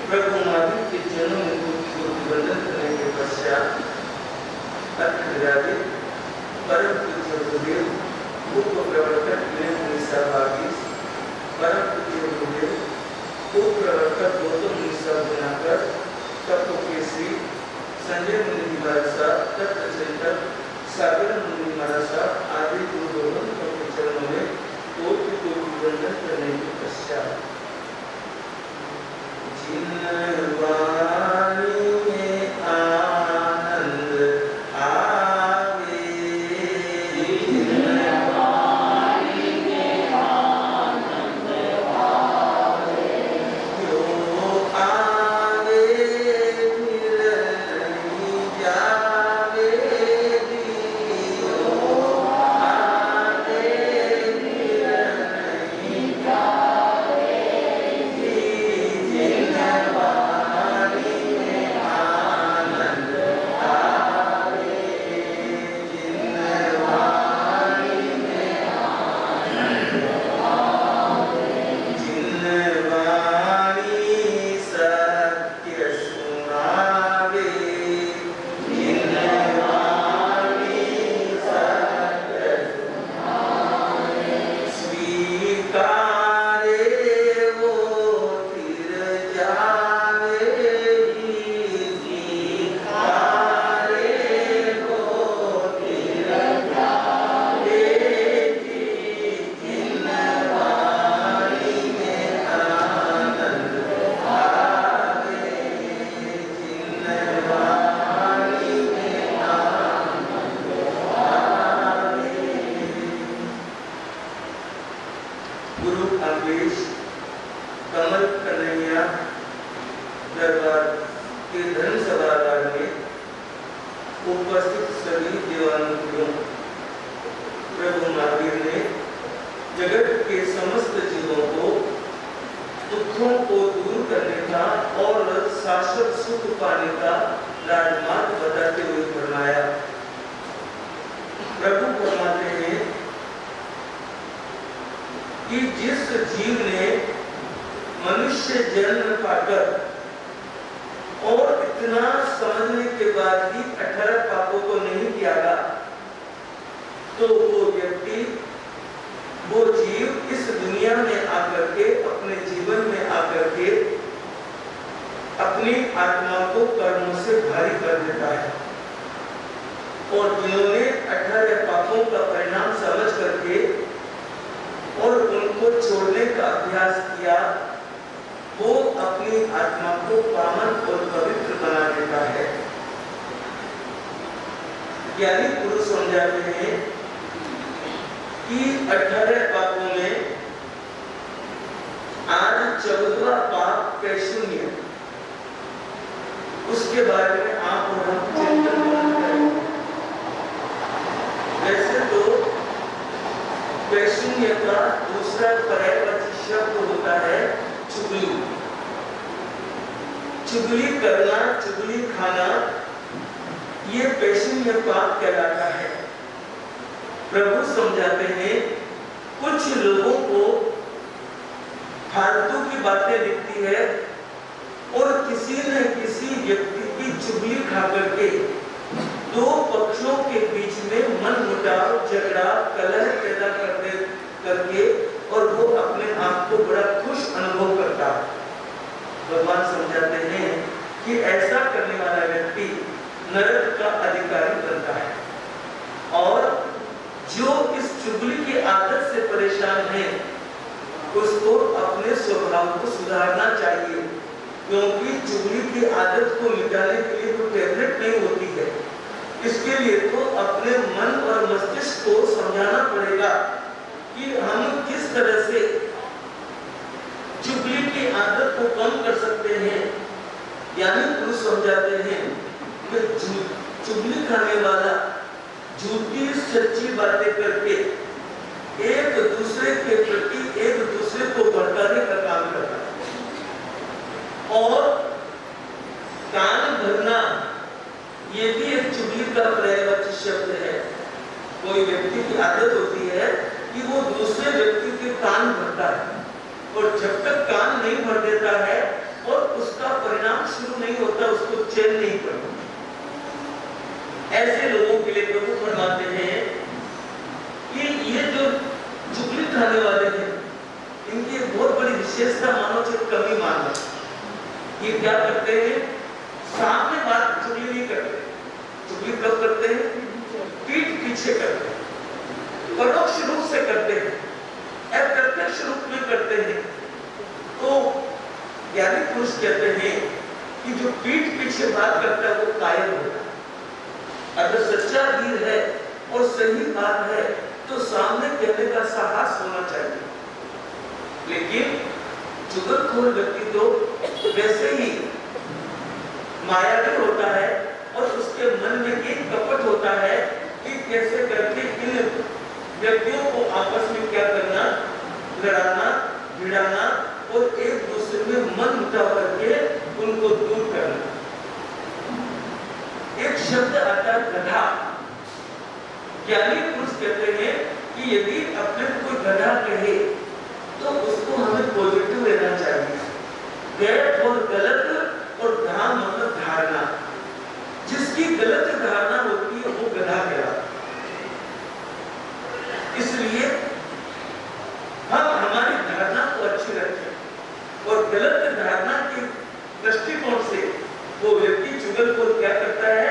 प्रभु महावीर के चरणों में वंदन करने के पश्चात परम पूज्य गुरुदेव उप प्रवर्तक परम पूज्य गुरुदेव उप प्रवर्तक गौतम मिश्रा बनाकर तत्व केसरी संजय मुनि महाराज साहब तत्व चिंतक सागर मुनि महाराज साहब आदि गुरुदेवों के चरणों में कोटि वंदन करने के पश्चात वाणी में आनंद आवे, वाणी में आनंद आवे, जो आवे फिर नहीं जावे, जो आवे फिर नहीं जावे। कमल कन्हैया दरबार के धर्म सभागार में उपस्थित सभी देवानुग्रहों प्रभु महावीर ने जगत के समस्त जीवों को दुखों को दूर करने का और शाश्वत सुख पाने का राजमार्ग बताते हुए फरमाया। प्रभु फरमाते हैं कि जिस जीव ने मनुष्य जन्म पाकर और इतना समझने के बाद भी 18 पापों को नहीं त्यागा, तो वो व्यक्ति, वो जीव इस दुनिया में आकर के, अपने जीवन में आकर के अपनी आत्मा को कर्मों से भारी कर देता है। और जिन्होंने 18 पापों का परिणाम समझ करके और उनको छोड़ने का अभ्यास किया, वो अपनी आत्मा को पावन और पवित्र बना देता है। ज्ञानी पुरुष समझाते हैं कि 18 पापों में आज 14वां पाप पैशून्य, उसके बारे में आप और हम चिंतन करें। वैसे तो पैशून्य का दूसरा पर्यायवाची शब्द होता है चुगली। चुगली करना, चुगली खाना, ये पैशून्य पाप कहलाता है। प्रभु समझाते हैं कुछ लोगों को फालतू की बातें दिखती है और किसी न किसी व्यक्ति की चुगली खा करके दो पक्षों के बीच में मनमुटाव, झगड़ा, कलह पैदा करके और वो अपने आप को बड़ा खुश अनुभव करता है। भगवान समझाते हैं कि ऐसा करने वाला व्यक्ति नरक का अधिकारी बनता है। और जो इस चुगली की आदत से परेशान है, उसको अपने स्वभाव को सुधारना चाहिए, क्योंकि चुगली की आदत को मिटाने के लिए कोई टैबलेट नहीं होती है। इसके लिए तो अपने मन और मस्तिष्क को समझाना पड़ेगा कि हम किस तरह से चुगली की आदत को कम कर सकते हैं। यानी पुरुष समझाते हैं कि चुगली खाने वाला झूठी सच्ची बातें करके एक दूसरे के प्रति एक दूसरे को भड़काने का काम करता है। और कान भरना, ये भी एक चुगली का पर्यायवाची शब्द है। कोई व्यक्ति की आदत होती है कि वो दूसरे व्यक्ति के कान भरता है, और जब तक कान नहीं भर देता है और उसका परिणाम शुरू नहीं होता, उसको चैन नहीं पड़ता। ऐसे लोगों के लिए प्रभु फरमाते हैं कि ये जो चुगली खाने वाले हैं, इनकी एक बहुत बड़ी विशेषता मानो, चाहे कमी मानो, ये क्या करते हैं, सामने बात चुगली नहीं करते। चुगली कब करते हैं? पीठ पीछे करते हैं, परोक्ष रूप से करते हैं, अप्रत्यक्ष रूप में करते हैं। तो ज्ञानी पुरुष कहते हैं कि जो पीठ पीछे बात करता है वो कायर होता है। अगर सच्चा वीर है और सही बात है तो सामने कहने का साहस होना चाहिए। लेकिन चुगलखोर व्यक्ति तो वैसे ही मायावी होता है और उसके मन में एक कपट होता है कि कैसे करके इन व्यक्तियों को आपस में क्या करना, लड़ाना, भिड़ाना और एक दूसरे में मन मुटाव करके उनको दूर करना। एक शब्द आता है गधा। ज्ञानी पुरुष कहते हैं कि यदि अपने कोई गधा कहे तो उसको हमें पॉजिटिव लेना चाहिए। गैर और गलत और धा मतलब धारणा, जिसकी गलत धारणा होती है वो गधा कहलाता है। इसलिए हम हमारी धारणा को अच्छी रखें और गलत धारणा के दृष्टिकोण से वो व्यक्ति चुगल को क्या करता है,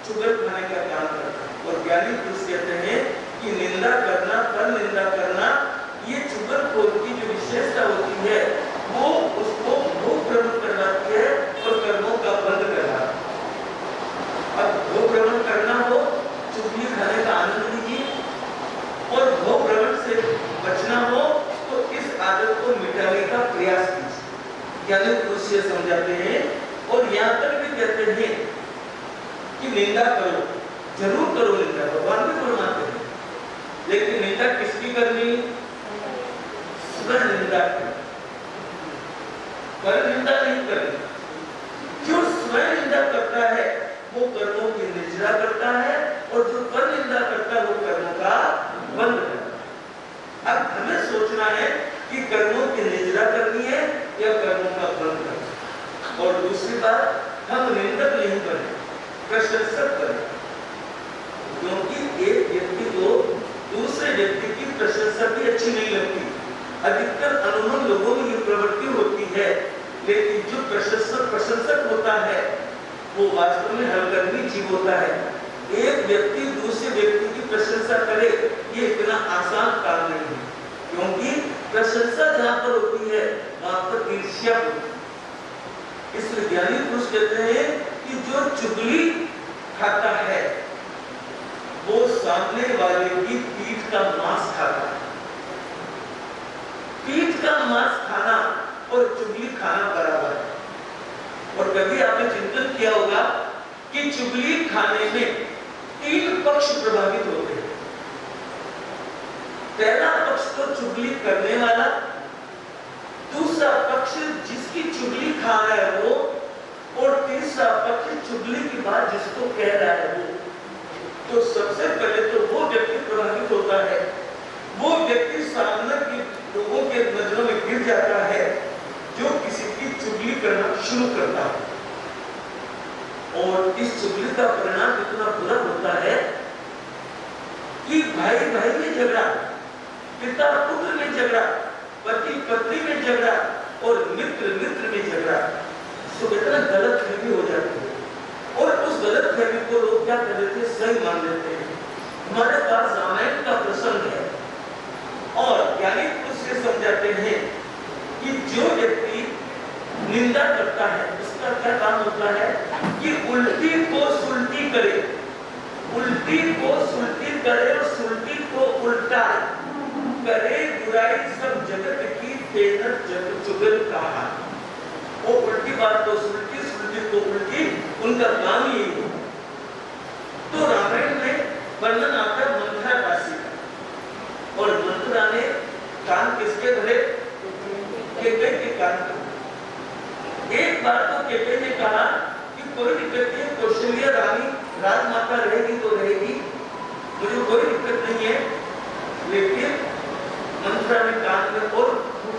चुगल खाने का काम करता है। और ज्ञानी पुरुष कहते हैं कि निंदा करना, पर निंदा करना, ये चुगलखोर की जो विशेषता होती है वो उसको भोग भ्रमण करवाती है और कर्मों का बंद करवाती है। अब भोग भ्रमण करना हो, चुगली खाने का आनंद लीजिए और भोग भ्रमण से बचना हो तो इस आदत को मिटाने का प्रयास कीजिए। ज्ञानी पुरुष ये समझाते हैं और यहाँ तक भी कहते हैं कि निंदा करो, जरूर करो निंदा, भगवान भी फरमाते हैं, लेकिन निंदा किसकी करनी? स्वयं निंदा करनी, पर निंदा नहीं करनी। जो स्वयं निंदा करता है वो कर्मों की निर्जरा करता है और जो पर निंदा करता है वो कर्मों का बंद करता है। अब हमें सोचना है कि कर्मों की निर्जरा करनी है या कर्मों का बंद करना है। और दूसरी बात, हम निंदक नहीं बने, प्रशंसक बने, क्योंकि एक व्यक्ति को दूसरे व्यक्ति की प्रशंसा भी अच्छी नहीं लगती। अधिकतर अनुभव लोगों में ये प्रवृत्ति होती है, लेकिन जो प्रशंसक होता है वो वास्तव में हलकर्मी जीव होता है। एक व्यक्ति दूसरे व्यक्ति की प्रशंसा करे ये इतना आसान काम नहीं है, क्योंकि प्रशंसा जहाँ पर होती है वहां पर ईर्ष्या होती है। इसलिए ज्ञानी पुरुष कहते हैं कि जो चुगली खाता है वो सामने वाले की पीठ का मांस खाता है। पीठ का मांस खाना और चुगली खाना बराबर है। और कभी आपने चिंतन किया होगा कि चुगली खाने में 3 पक्ष प्रभावित होते हैं। पहला पक्ष तो चुगली करने वाला, दूसरा पक्ष जिसकी चुगली खा रहा है वो, और तीसरा पक्ष चुगली की बात जिसको कह रहा है वो। तो सबसे पहले तो वो व्यक्ति प्रभावित होता है, वो व्यक्ति सामने के लोगों के नजरों में गिर जाता है जो किसी की चुगली करना शुरू करता है। और इस चुगली का परिणाम इतना बुरा होता है कि भाई भाई में झगड़ा, पिता पुत्र में झगड़ा, पति पत्नी में झगड़ा और मित्र मित्र में झगड़ा, तो इतना गलत फहमी हो जाती है। और उस गलत फहमी को लोग क्या कर देते हैं, सही मान लेते हैं। हमारे पास रामायण का प्रसंग है और ज्ञानी उससे समझाते हैं कि जो व्यक्ति निंदा करता है उसका क्या काम होता है कि उल्टी को सुलटी करे, उल्टी को सुलटी करे और सुलटी को उल्टा करे। बुराई सब जगत की तेनत जग चुगल कहा। वो उल्टी बात को सुलटी, सुलटी को उल्टी, उनका काम ही है। तो रामायण में वर्णन आता है मंथरा राशि का, और मंथरा ने कान किसके भरे? केकई के कान के। एक बार तो केकई ने कहा कि कोई दिक्कत नहीं, कौशल्या रानी राजमाता रहेगी तो रहेगी, मुझे कोई दिक्कत नहीं है। लेकिन मंथरा ने कान में और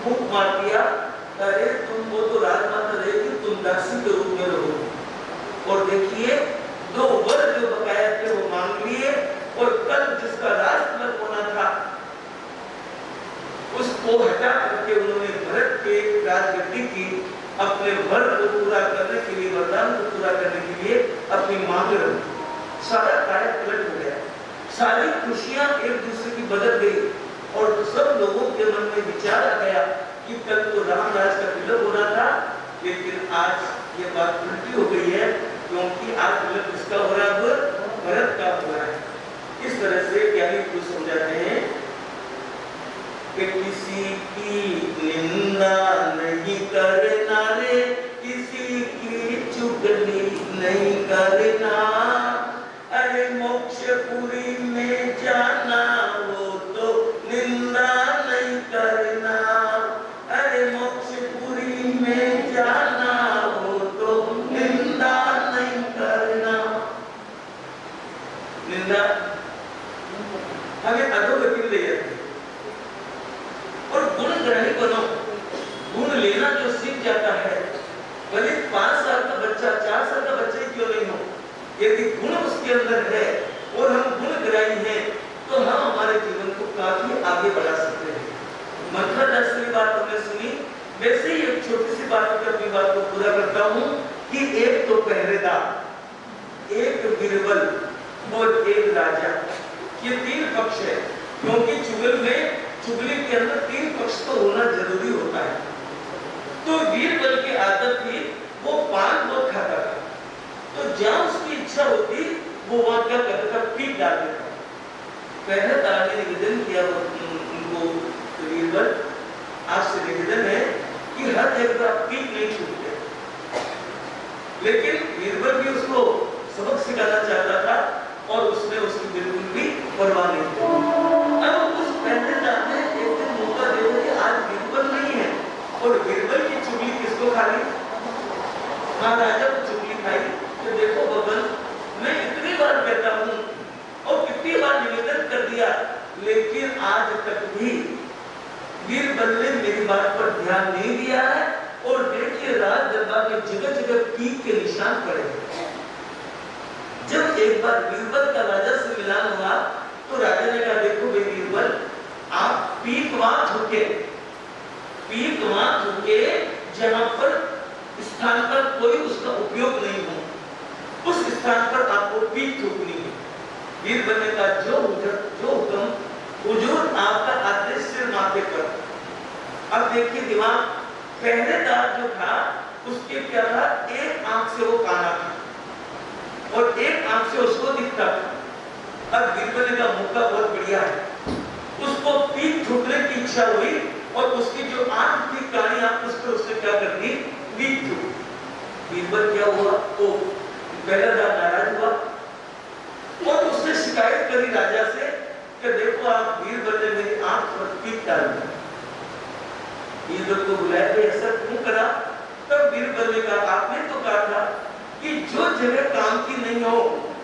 फूंक मार दिया, अरे तुम वो तो राजमाता रहेगी तुम दासी के रूप में रहो। और देखिए 2 वर जो बकाया थे वो मांग लिए, और कल जिसका राज तिलक होना था उसको हटा करके उन्होंने भरत के राजगद्दी की अपने वर को पूरा करने के लिए, वरदान को पूरा करने के लिए अपनी मांग रखी। सारा कार्य पलट हो गया, सारी खुशियां एक दूसरे की बदल गई, और सब लोगों के मन में विचार आ गया कि कल तो रामराज का तिलक होना था, लेकिन आज ये बात उल्टी हो गई है, क्योंकि आज तिलक किसका हो रहा है? भरत का हो रहा है। इस तरह से ज्ञानी पुरुष समझाते हैं कि किसी की निंदा नहीं करना रे, किसी की चुगली नहीं करना, अरे मोक्षपुरी में जाना वो तो निंदा नहीं करना, अरे मोक्षपुरी में जाना वो तो निंदा नहीं करना। निंदा हमें अधोगति ले जाती है, और गुण ग्रहणी बनो। गुण लेना जो सीख जाता है, भले 5 साल का बच्चा 4 साल का बच्चा ही क्यों नहीं हो, यदि गुण उसके अंदर है और हम गुण ग्राही हैं तो हम हमारे जीवन को काफी आगे बढ़ा सकते हैं। मंथरा दास की बात हमने सुनी, वैसे ही एक छोटी सी बात पर अपनी बात को पूरा करता हूँ कि एक तो पहरेदार, एक बीरबल और एक राजा, ये 3 पक्ष है, क्योंकि चुगली के अंदर 3 पक्ष तो होना जरूरी होता है। तो बीरबल की आदत थी, वो पान बहुत खाता था, तो जहां उसकी इच्छा होती वो वहां क्या करता था? पीक डाल देता। पहरेदार ने निवेदन किया उनको, बीरबल आपसे निवेदन है कि हर जगह पीक नहीं छूटते, लेकिन बीरबल भी उसको सबक सिखाना चाहता था और उसने उसकी बिल्कुल भी परवाह नहीं की। अब उस पहरेदार ने एक दिन मौका देखा कि आज बीरबल नहीं है, और बीरबल की चुगली किसको खा ली? महाराजा को चुगली खाई। तो देखो बबन, मैं इतनी बार कहता हूँ और कितनी बार निवेदन कर दिया, लेकिन आज तक भी बीरबल ने मेरी बात पर ध्यान नहीं दिया है, और देखिए राज दरबार में जगह जगह पीक के निशान पड़े। जब एक बार बीरबल का राजा से मिलान हुआ तो राजा ने कहा, देखो भाई बीरबल, आप पीक वहां थूके जहां पर स्थान पर कोई उसका उपयोग नहीं हो, उस स्थान पर आपको पीक थूकनी है। बीरबल ने कहा, जो हुक्म हुजूर आपका आदेश सिर माथे पर। अब देखिए दिमाग, पहरेदार जो था उसके क्या था? एक आंख से वो काना था और एक आंख से उसको दिखता था। अब बीरबल का मौका बहुत बढ़िया है, उसको पीक थूकने की इच्छा हुई और उसकी जो आंख थी कानी आंख, उस पर उसने क्या कर दी? पीक थूक। बीरबल क्या हुआ? वो पहरेदार नाराज हुआ और उसने शिकायत करी राजा से कि देखो आप बीरबल ने मेरी आंख पर पीक डाल दी। बीरबल को बुलाया, ऐसा क्यों करा? तब बीरबल ने कहा, आपने तो कहा था कि जो जगह काम की नहीं हो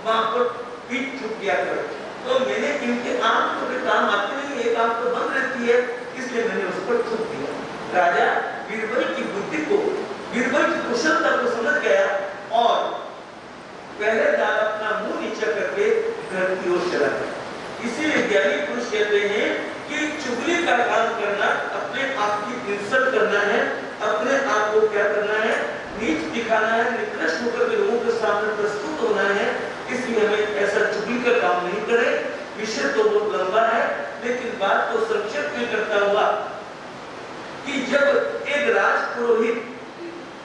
वहां पर पीठ थूक दिया करो, तो मैंने इनके आंख तो काम आती नहीं, एक आंख तो बंद रहती है, इसलिए मैंने उस पर थूक दिया। राजा बीरबल की बुद्धि को, बीरबल की कुशलता को समझ गया और पहरेदार अपना मुंह नीचा करके घर की ओर चला गया। इसीलिए ज्ञानी पुरुष कहते हैं कि चुगली का काम करना, अपने आप की इंसल्ट करना है, अपने आप को क्या करना है? नीच दिखाना है, निकृष्ट होकर के लोगों के सामने प्रस्तुत होना है। इसलिए हमें ऐसा चुगली का काम नहीं करें। विषय तो बहुत लंबा है, लेकिन बात को संक्षेप में करता हुआ कि जब एक राजपुरोहित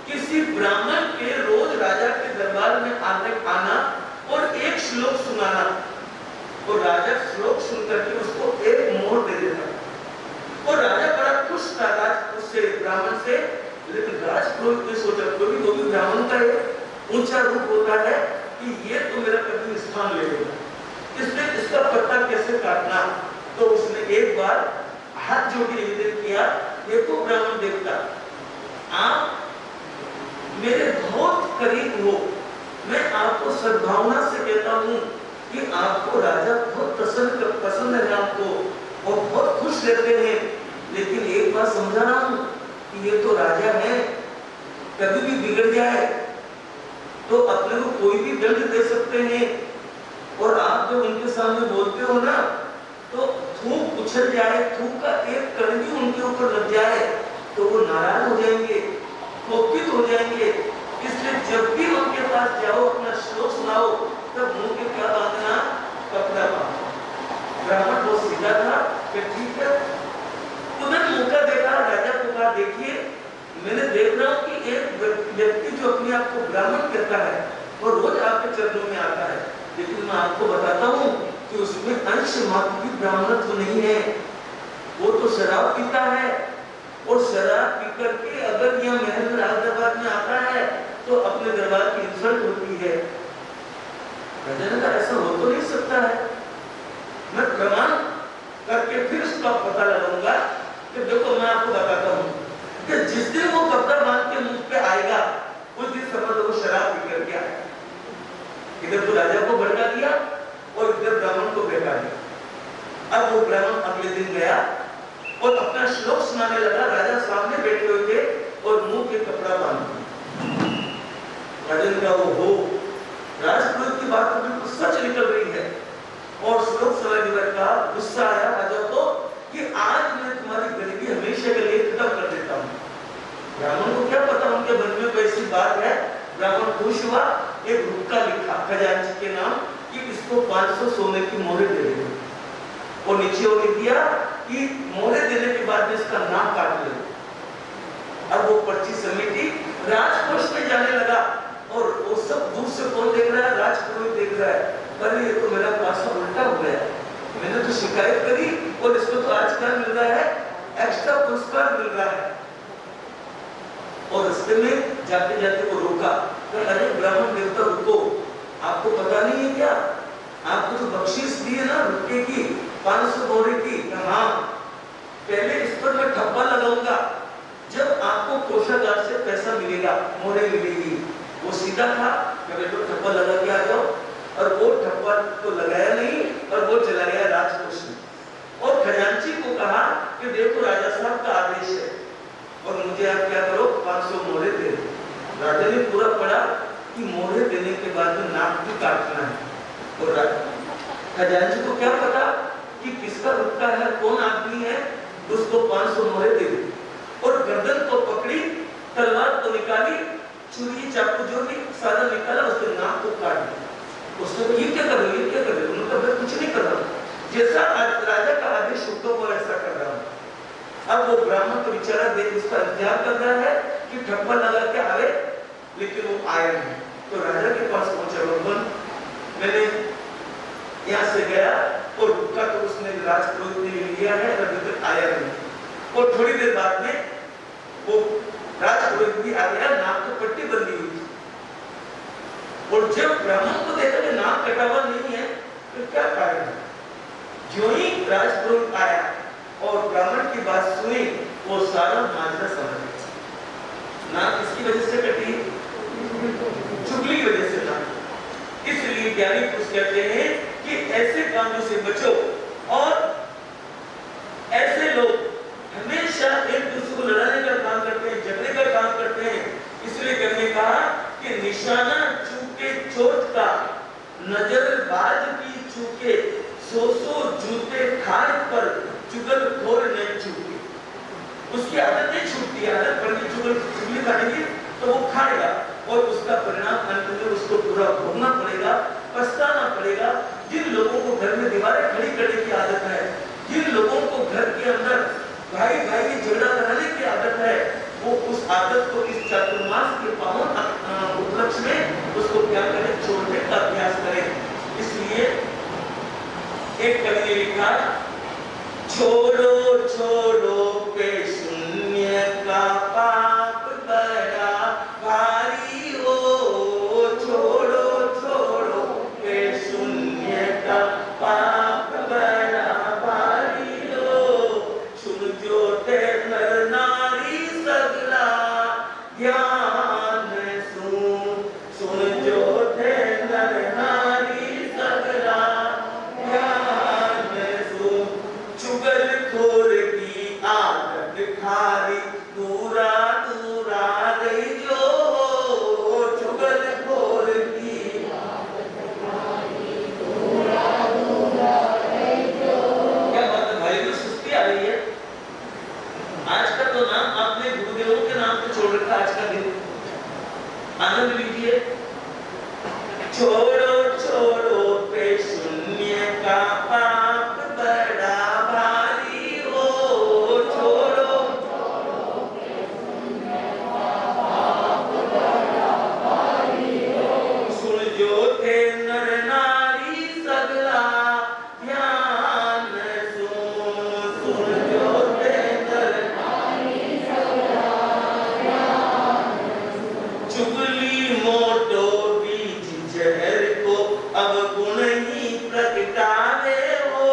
किसी ब्राह्मण के रोज राजा के दरबार में आना और एक श्लोक सुनाना, और राजा श्लोक सुनकर के उसको एक मोहर दे देता, और राजा बड़ा खुश था राज उससे, ब्राह्मण से। लेकिन राजपुरोहित ने सोचा, वो भी ब्राह्मण का एक ऊंचा रूप होता है कि ये तो मेरा कभी स्थान ले लेगा, इसने इसका पत्ता कैसे काटना। तो उसने एक बार हाथ जोड़ के निवेदन किया, देखो ब्राह्मण देवता, आप मेरे बहुत करीब हो, मैं आपको सद्भावना से कहता हूँ कि आपको राजा बहुत पसंद है आपको और बहुत खुश रहते हैं, लेकिन एक बात समझा रहा हूँ कि ये तो राजा है, कभी भी बिगड़ जाए तो अपने को कोई भी दंड दे सकते हैं। और आप जब उनके सामने बोलते हो ना, तो थूक उछल जाए, थूक का एक कण भी उनके ऊपर लग जाए तो वो नाराज हो जाएंगे, कोपित हो जाएंगे। इसलिए जब भी उनके पास जाओ, अपना श्लोक सुनाओ, तब मुंह के क्या बांधना, कपड़ा बांधना। ब्राह्मण बहुत सीधा था कि ठीक है। तुरंत मौका देखा, राजा को कहा देखिए मैंने देख रहा हूँ कि एक व्यक्ति जो अपने आप को ब्राह्मण कहता है वो रोज आपके चरणों में आता है, लेकिन मैं आपको बताता हूँ कि उसमें अंश मात्र भी ब्राह्मणत्व नहीं है। वो तो शराब पीता है और शराब पी करके अगर यह महल राजदरबार में आता है तो अपने दरबार की इंसल्ट होती है। राजा ने कहा ऐसा हो तो नहीं सकता है, मैं प्रमाण करके फिर उसका पता लगाऊंगा। कि देखो मैं आपको बताता हूँ कि जिस दिन वो कपड़ा बांध के मुंह पे आएगा उस दिन समझ लो वो शराब पी करके आएगा। इधर तो राजा को भड़का दिया और इधर ब्राह्मण को बेटा दिया। अब वो ब्राह्मण अगले दिन गया और अपना श्लोक सुनाने लगा। राजा सामने बैठे हुए थे और मुंह के कपड़ा बांध दिया। राजा ने कहा वो हो, राजपुरोहित की बात तो बिल्कुल सच निकल रही है। और श्लोक सुनाने का गुस्सा आया राजा को कि आज मैं तुम्हारी गरीबी हमेशा के लिए खत्म कर देता हूँ। ब्राह्मण को क्या पता उनके मन में कोई ऐसी बात है। ब्राह्मण खुश हुआ, एक रुपका लिखा खजांची के नाम कि इसको 500 सोने की मोहरे दे दे। और नीचे वो लिख दिया कि मोहरे देने के बाद इसका नाक काट ले। अब वो पर्ची समिति राजकोष में जाने लगा और वो सब दूर से कौन देख रहा है, राजपुरोहित देख रहा है। अरे ये तो मेरा पासा उल्टा हो गया, मैंने तो शिकायत करी और इसको तो आज क्या मिल रहा है, एक्स्ट्रा पुरस्कार मिल रहा है। और रास्ते में जाते जाते को रोका, अरे ब्राह्मण देवता रुको, आपको पता नहीं है क्या, आपको तो बख्शीश दिए ना रुपये की 500 मोहरे की। हाँ, पहले इस पर मैं ठप्पा लगाऊंगा, जब आपको कोषागार से पैसा मिलेगा मोहरे मिलेगी। वो सीधा था कि तो ठप्पा लगा के आ जाओ, और वो ठप्पा तो लगाया नहीं और वो चला गया राजकोष में। और खजांची को कहा कि देखो राजा साहब का आदेश है और मुझे आप क्या करो 500 मोहरे दे दो। राजा ने पूरा पढ़ा कि मोहरे देने के बाद में नाक भी काटना है। और खजांची को क्या पता कि किसका रुपया है, कौन आदमी है, उसको 500 मोहरे दे दी। और गर्दन को पकड़ी, तलवार को निकाली, छुरी चाकू जो भी साधन निकाला, उसके नाक को काट दिया। उसने ये क्या कर रहे, ये क्या कर रहे? उन्होंने कहा मैं कुछ नहीं कर रहा, जैसा राजा का आदेश होगा वो ऐसा कर रहा हूँ। अब वो ब्राह्मण को बेचारा देख उसका इंतजार कर रहा है कि ठप्पा लगा के आवे, लेकिन वो आया नहीं। तो राजा के पास पहुंचा, भगवान मैंने यहाँ से गया और रुका तो उसने राजपुरोहित ने लिया है, अभी तक आया नहीं। और थोड़ी देर बाद में वो राजपुरोहित भी आ गया, नाक को पट्टी बंधी हुई थी। और जब ब्राह्मण को देखा कि नाक कटा हुआ नहीं है तो क्या कारण है, जो ही राजपुरोहित आया और ब्राह्मण की बात सुनी, वो सारा माजरा समझ गया। नाक किसकी वजह से कटी, चुगली की वजह से नाक। इसलिए ज्ञानी पुरुष कहते हैं कि ऐसे कामों से बचो। और ऐसे लोग हमेशा एक दूसरे को लड़ाने का काम करते हैं, झगड़े का काम करते हैं। इसलिए कहने कहा कि निशाना चूके चोट का, नजर बाज की चूके, 100 जूते खाने पर चुगलखोर नहीं छूटे। उसकी आदत नहीं छूटती, आदत पड़ गई चुगली खाने की तो वो खाएगा और उसका परिणाम अंत में उसको पूरा भोगना पड़ेगा, पछताना पड़ेगा। जिन लोगों को घर में दीवारें खड़ी करने की आदत है, जिन लोगों को घर के अंदर भाई भाई की झगड़ा कराने की आदत है, वो उस आदत को इस चातुर्मास के पावन उपलक्ष्य में उसको क्या करें, छोड़ने का अभ्यास करें। इसलिए एक कवि ने लिखा, छोड़ो छोड़ो पे शून्य का पाप बड़ा भारी हो, छोड़ो छोड़ो पे शून्य का पाप बड़ा भारी हो, सुन जो ते नर नारी सगला ज्ञान सुन, सुन जो ते नर नारी सगला ज्ञान सुन, चुगलखोर आनंद लीजिए। छोड़ो छोड़ो पे शून्य का पाप बड़ा भारी हो, छोड़ो छोड़ो पे शून्य का पाप बड़ा भारी हो। सुन जो थे नर नारी सगला ध्यान सुन, सुन जो थे नर नारी सगला ध्यान सुन। चुगली मोटो जहर को अब गुण ही प्रगटावे हो,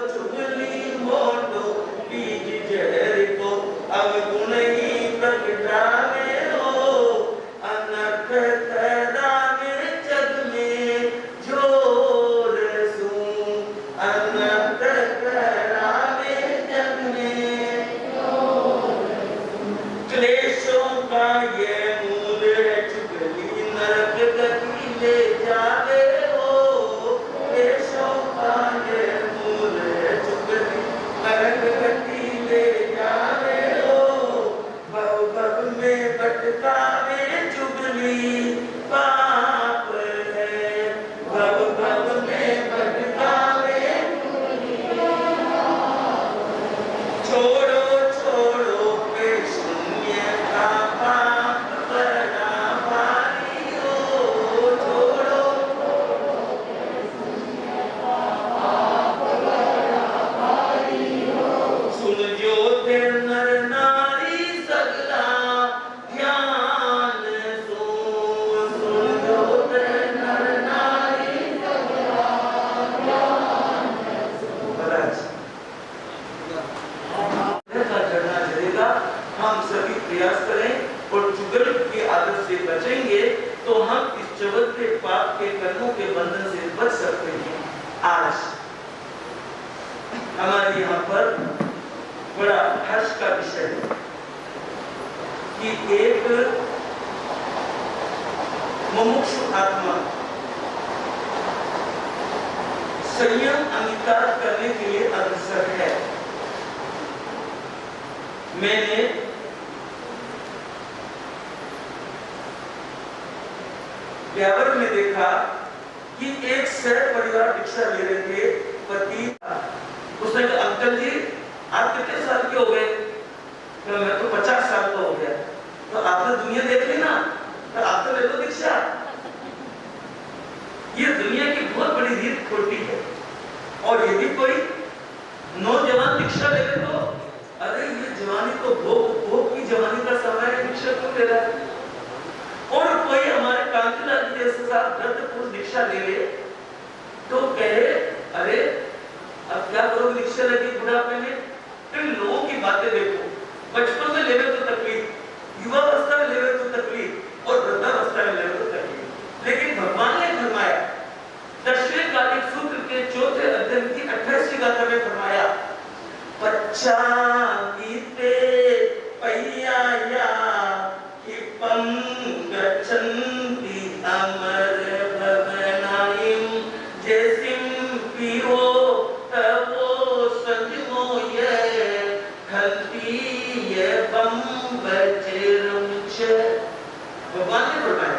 चुगली मोटो बीज जहर को अब गुण ही प्रगटावे हो। अनर्थ करावे जग में जोर सूं, अनर्थ करावे जग में जोर सूं। क्लेशों का ये मूल है चुगली, नरक गति ले जावे हो, क्लेशों का ये मूल है चुगली, नरक गति ले जावे हो। भव भव में भटकावे चुगली पाप है, भव भव में भटकावे चुगली पाप है। छोड़ो छोड़ो पे शून्य का पाप बड़ा भारी हो, छोड़ो छोड़ो पे शून्य का पाप बड़ा भारी हो। सुन जो थे नर नारी सगला ध्यान सुन, सुन जो थे नर नारी सगला ध्यान सुन। झरना झरेगा, हम सभी प्रयास करें और चुगल की आदत से बचेंगे तो हम इस जगत के पाप के कर्मों के बंधन से बच सकते हैं। आज हमारे यहाँ पर बड़ा हर्ष का विषय है कि एक मुमुक्षु आत्मा संयम अंगीकार करने के लिए अग्रसर है। मैंने ब्यावर में देखा कि एक सह परिवार भिक्षा ले रहे थे, पति उसने कहा अंकल जी आप कितने साल के हो गए? तो मैं तो 50 साल का हो गया। तो आपने दुनिया देख ली ना, तो आप तो ले लो भिक्षा। ये दुनिया की बहुत बड़ी रीत खोटी है। और यदि कोई नौजवान भिक्षा ले ले तो अरे ये जवानी तो भोग की जवानी का समय है, भिक्षा क्यों ले रहा है? और कोई हमारे कांतिलाल जी जैसे साहब वृद्ध पुरुष भिक्षा ले ले तो कहे अरे अब क्या करोगे भिक्षा लगी बुढ़ापे में? इन लोगों की बातें देखो, बचपन में लेवे तो तकलीफ, युवावस्था में लेवे तो तकलीफ और वृद्धावस्था में लेवे तो तकलीफ। लेकिन भगवान ने फरमाया 10वें कालिक सूत्र के 4थे अध्याय की 28वीं गाथा में फरमाया पच्चागीते पय्याया हिपं गच्छन्ति अमर भवनायिं जैसिं पीरो तवो संजमो ये खलती ये बम बचरमुच। भगवान ने फरमाया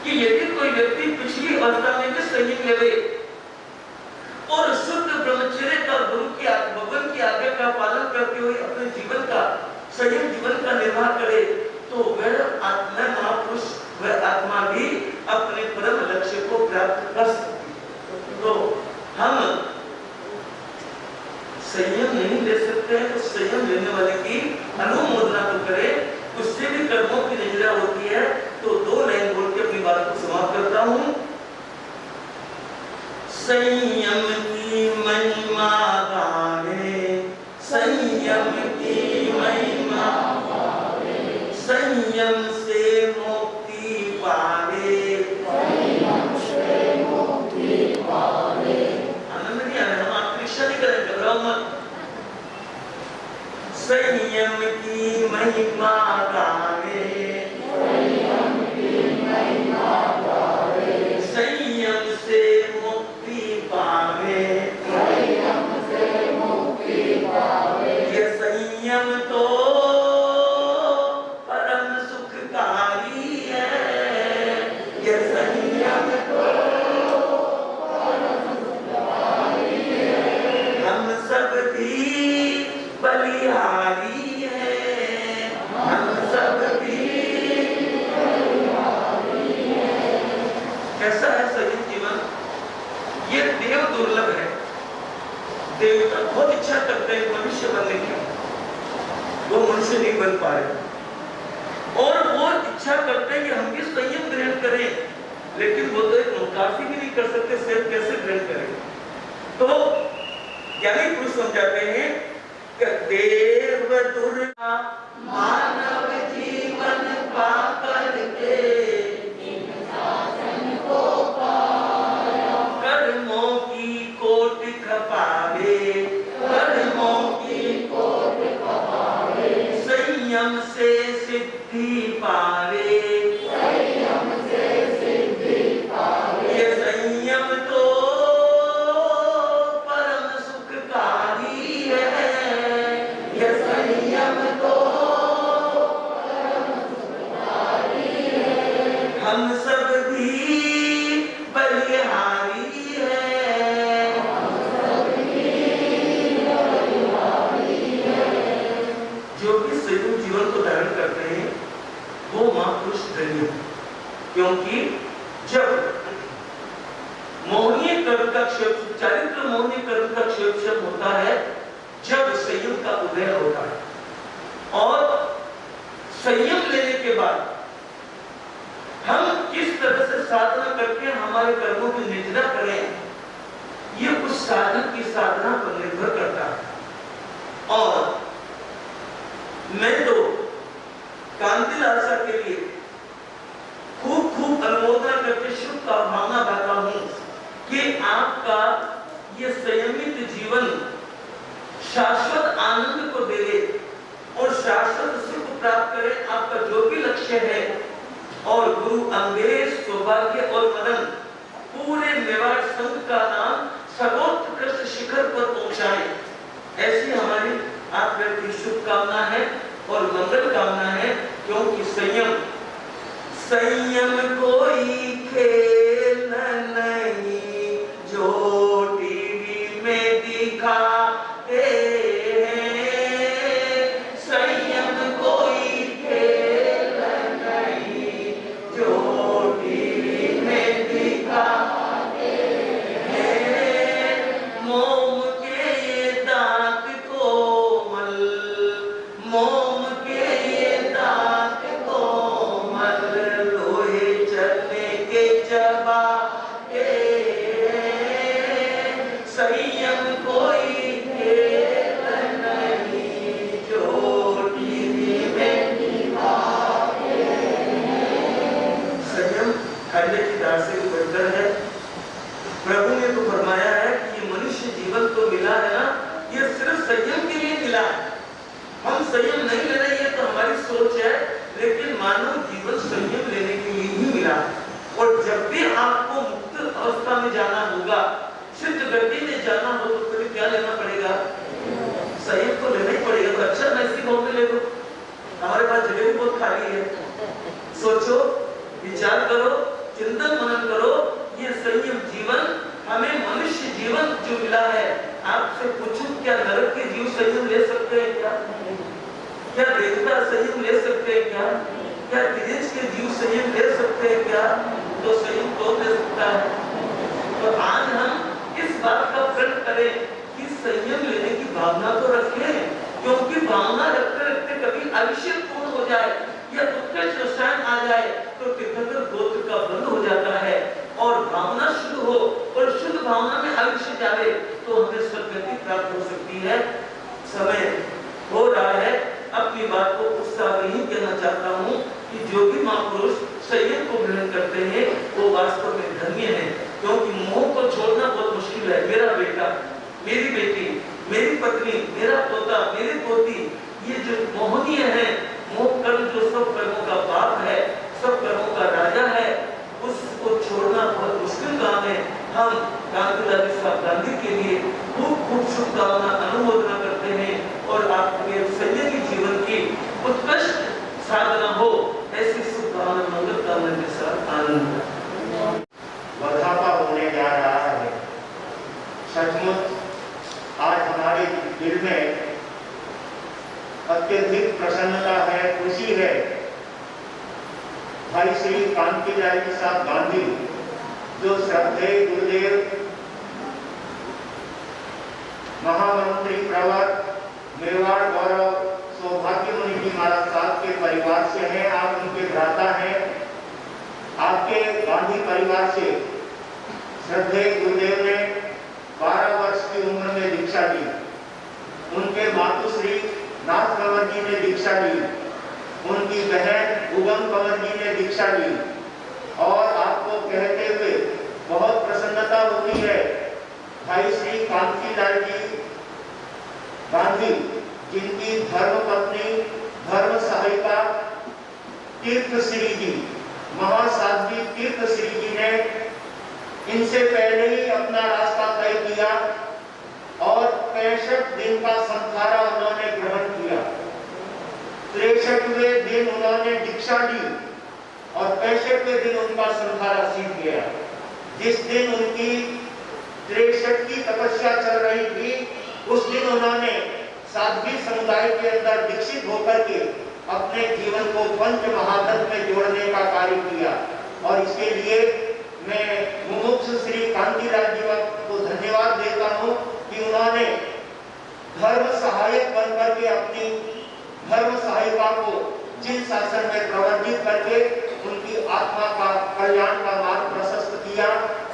कि यदि कोई व्यक्ति पिछली अवस्था में भी संयम लेवे और शुद्ध ब्रह्मचर्य का गुरु की भगवान की आज्ञा का पालन करते हुए अपने जीवन का संयम जीवन का निर्वाह करे तो वह आत्मा महापुरुष, वह आत्मा भी अपने परम लक्ष्य को प्राप्त कर सकती है। तो हम संयम नहीं ले सकते हैं तो संयम लेने वाले की अनुमोदना तो करें, उससे भी कर्मों की निंदा होती है। तो 2 लाइन बोल के अपनी बात को समाप्त करता हूँ। संयम की महिमा गावे, संयम की महिमा गावे, संयम से मुक्ति पावे, संयम से मुक्ति पावे। आनंद नहीं आ रहा? हम आप परीक्षा नहीं करें, घबराओ मत। संयम की महिमा गावे, संयम की महिमा गावे, संयम से पावे, संयम से मुक्ति पावे। ये संयम तो परम सुखकारी है, मनुष्य नहीं बन पा रहे और वो इच्छा करते हैं कि हम भी संयम ग्रहण करें, लेकिन वो तो एक मुकाफी भी नहीं कर सकते, सिर्फ कैसे ग्रहण करें। तो ज्ञानी पुरुष समझाते हैं कि देव दुर्गा मानव जीवन पाकर के कर्मों की कोट खपावे, कर्मों की कोट खपावे, संयम से सिद्धि पावे, संयम से सिद्धि पावे। ये संयम तो परम सुखकारी है, ये संयम तो परम सुखकारी है। हम सब भी बलिहारी है, हम सब भी बलिहारी है। जो भी संयम जीवन को धारण करते हैं वो महापुरुष धन्य, क्योंकि जब मोहनीय कर्म का क्षेत्र, चारित्र मोहनीय कर्म का क्षेत्र होता है जब संयम का उदय होता है। और संयम लेने के बाद हम किस तरह से साधना करके हमारे कर्मों की निर्जना करें, ये उस साधक की साधना पर निर्भर करता है। और मैं तो कांतिलाल सर के लिए खूब खूब अनुमोदन करके शुभकामना देता हूं कि आपका ये संयमित जीवन शाश्वत आनंद को दे और शाश्वत सुख प्राप्त करे, आपका जो भी लक्ष्य है। और गुरु अंगेश, सौभाग्य और मदन पूरे मेवाड़ संघ का नाम सर्वोत्कृष्ट शिखर पर पहुंचाए, ऐसी हमारी आप प्रति शुभकामना है और मंगल कामना है। क्योंकि संयम कोई खेल नहीं जो टीवी में दिखाते हैं, संयम कोई खेल नहीं जो टीवी में दिखाते हैं। मोम के ये दांत कोमल, मोम के ये दांत कोमल, लोहे चलने के चबाते हैं। संयम कोई खेल नहीं जो टीवी में दिखाते हैं। संयम खाने की दाल से भी बढ़कर है। प्रभु ने तो फरमाया है कि ये मनुष्य जीवन तो मिला है ना, ये सिर्फ संयम के लिए मिला है। हम संयम नहीं ले रहे, ये तो हमारी सोच है, लेकिन मानव जीवन संयम लेने के लिए ही मिला है। और जब भी आपको मुक्त अवस्था में जाना होगा, सिद्ध गति में जाना हो, तो फिर क्या लेना पड़ेगा? संयम को लेना ही पड़ेगा। तो अच्छा नैतिक भाव में ले लो, हमारे पास जगह भी बहुत खाली है। सोचो, विचार करो, चिंतन मनन करो। ये संयम जीवन हमें मनुष्य जीवन जो मिला है, आपसे पूछूं क्या नरक के जीव संयम ले सकते हैं क्या? क्या देवता संयम ले सकते हैं क्या? क्या विदेश के जीव संयम ले सकते हैं क्या? तो संयम तो ले सकता है। तो आज हम इस बात का प्रण करें कि संयम लेने की भावना तो रखें, क्योंकि भावना रखते रखते कभी आयुष्य पूर्ण हो जाए या उत्कृष्ट रसायन आ जाए तो तीर्थंकर गोत्र का बंद हो जाता है। और भावना शुद्ध हो और शुद्ध भावना में आयुष्य जाए तो हमें सद्गति प्राप्त हो सकती है। समय हो रहा है, अपनी बात को उत्साह नहीं कहना चाहता हूँ कि जो भी महापुरुष संयम को ग्रहण करते हैं वो वास्तव में धन्य है, क्योंकि मोह को छोड़ना बहुत मुश्किल है। मेरा बेटा, मेरी बेटी, मेरी पत्नी, मेरा पोता, मेरी पोती, ये जो मोहनीय है, मोह कर्म जो सब कर्मों का बाप है, सब कर्मों का राजा है, उसको छोड़ना बहुत मुश्किल काम है। हम कांतिलाल साहब गांधी के लिए खूब खूब शुभकामना अनुमोदना करते हैं और आपके संयमी जीवन की उत्कृष्ट साधना हो, ऐसी शुभकामना मंगल कामना के साथ आनंद। वर्धापा होने जा रहा है। सचमुच आज हमारे दिल में अत्यधिक प्रसन्नता है, खुशी है। भाई श्री कांतिलाल साहब गांधी जो श्रद्धेय गुरुदेव, महामंत्री प्रवर, मेवाड़ गौरव, सौभाग्य मुनि जी महाराज साहब के परिवार से हैं, आप उनके भ्राता हैं। आपके गांधी परिवार से श्रद्धेय गुरुदेव ने 12 वर्ष की उम्र में दीक्षा ली। उनके मातुश्री नाथ कंवर जी ने दीक्षा ली, उनकी बहन उगम कंवर जी ने दीक्षा ली। और आपको कहते हुए बहुत प्रसन्नता होती है, भाई श्री कांतिलाल जी गांधी, जिनकी धर्म पत्नी धर्म सहायिका तीर्थ श्री जी, महासाध्वी तीर्थ श्री जी ने इनसे पहले ही अपना रास्ता तय किया और 65 दिन का संथारा उन्होंने ग्रहण किया। 63वें दिन उन्होंने दीक्षा ली और 65वें दिन उनका संथारा सीख गया। जिस दिन उनकी 63 की तपस्या चल रही थी, उस दिन उन्होंने साध्वी समुदाय के अंदर दीक्षित होकर के अपने जीवन को पंच महादत्त में जोड़ने का कार्य किया। और इसके लिए मैं मुमुक्षु श्री कांतिलाल जी को धन्यवाद देता हूँ कि उन्होंने धर्म सहायक बनकर के अपनी धर्म सहायिका को जिन शासन में प्रवर्तित करके उनकी आत्मा का कल्याण का मार्ग प्रशस्त किया।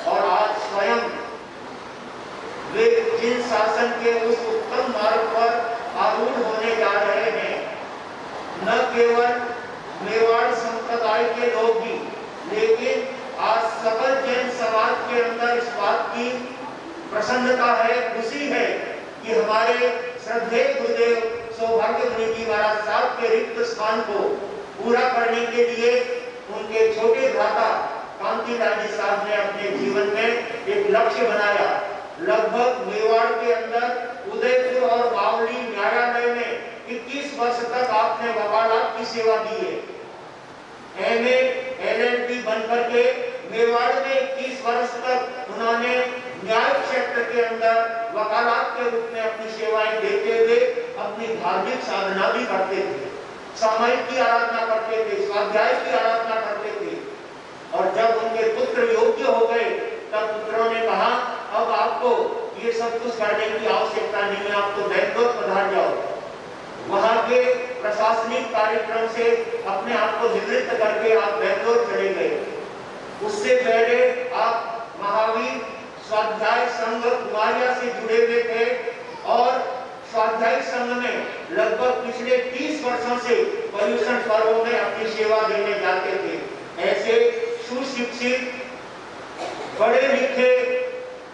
और आज स्वयं वे जिन शासन के उस उत्तम मार्ग पर आरूढ़ होने जा रहे हैं, न केवल मेवाड़ संप्रदाय के लोग ही, लेकिन आज सकल जैन समाज के अंदर इस बात की प्रसन्नता है, खुशी है कि हमारे श्रद्धेय गुरुदेव सौभाग्य मुनि जी महाराज साहब के रिक्त स्थान को पूरा करने के लिए उनके छोटे भ्राता कांतिलाल जी साहब ने अपने जीवन में एक लक्ष्य बनाया। लगभग मेवाड़ के अंदर उदयपुर और बावली न्यायालय में 21 वर्ष तक आपने वकालत की सेवा दी है। MA LLB बनकर के मेवाड़ में 21 वर्ष तक उन्होंने न्याय क्षेत्र के अंदर वकालत के रूप में अपनी सेवाएं देते हुए अपनी धार्मिक साधना भी करते थे, सामायिक की आराधना करते थे, स्वाध्याय की आराधना करते थे। और जब उनके पुत्र योग्य हो गए, तब पुत्रों ने कहा अब आपको ये सब कुछ करने की आवश्यकता नहीं है, आपको बैंगलोर पधार जाओ। वहां के प्रशासनिक कार्यक्रम से अपने आप को निवृत्त करके आप बैंगलोर चले गए। उससे पहले आप महावीर स्वाध्याय संघ कुमारिया से जुड़े हुए थे और स्वाध्याय संघ में लगभग पिछले 30 वर्षों से पर्यूषण पर्वों में अपनी सेवा देने जाते थे। ऐसे सुशिक्षित, पढ़े लिखे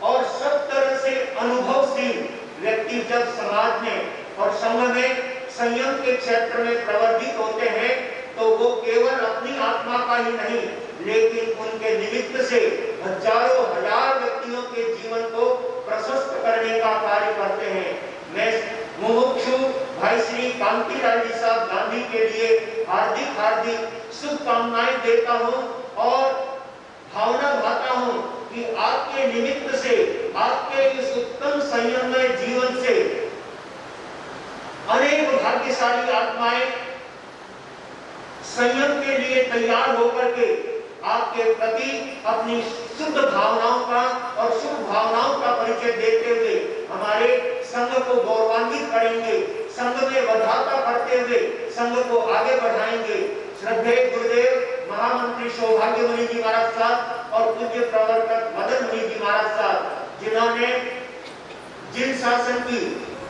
और सब तरह से अनुभवशील व्यक्ति जब समाज में और संघ में संयम के क्षेत्र में प्रवर्तित होते हैं, तो वो केवल अपनी आत्मा का ही नहीं, लेकिन उनके निमित्त से हजारों हजार व्यक्तियों के जीवन को प्रशस्त करने का कार्य करते हैं। मैं मुमुक्षु भाई श्री कांतिलाल जी साहब गांधी के लिए हार्दिक हार्दिक शुभकामनाएं देता हूं और भावना भाता हूं कि आपके निमित्त से, आपके इस उत्तम संयममय जीवन से अनेक भाग्यशाली आत्माएं संयम के लिए तैयार होकर के आपके प्रति अपनी शुद्ध भावनाओं का और शुभ भावनाओं का परिचय देते हुए हमारे संघ को गौरवान्वित करेंगे, संघ में वर्धापन करते हुए संघ को आगे बढ़ाएंगे। श्रद्धेय गुरुदेव महामंत्री सौभाग्य मुनि जी महाराज साहब और पूज्य प्रवर्तक मदन मुनि जी महाराज साहब, जिन्होंने जिन शासन की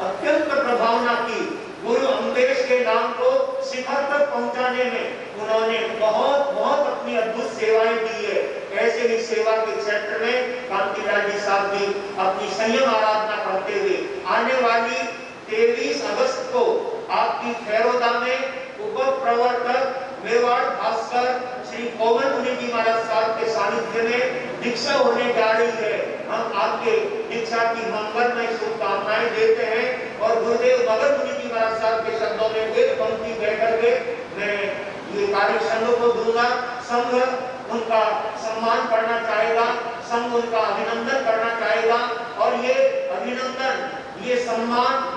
अत्यंत प्रभावना की, गुरु अम्बेश के नाम को शिखर तक पहुंचाने में उन्होंने बहुत बहुत अपनी अद्भुत सेवाएं दी है। ऐसे ही सेवा के क्षेत्र में कांतिलाल जी साहब भी अपनी संयम आराधना करते हुए आने वाली 23 अगस्त को आपकी खैरोदा में उप प्रवर्तक मेवाड़ भास्कर श्री कोमल मुनि जी महाराज साहब के सानिध्य में दीक्षा होने जा रही है। हम आपके दीक्षा की मंगलमय शुभकामनाएं देते हैं और गुरुदेव मदन मुनि जी महाराज साहब के शब्दों में एक पंक्ति कहकर के मैं ये कार्य संघ को दूंगा। संघ उनका सम्मान करना चाहेगा, संघ उनका अभिनंदन करना चाहेगा और ये अभिनंदन, ये सम्मान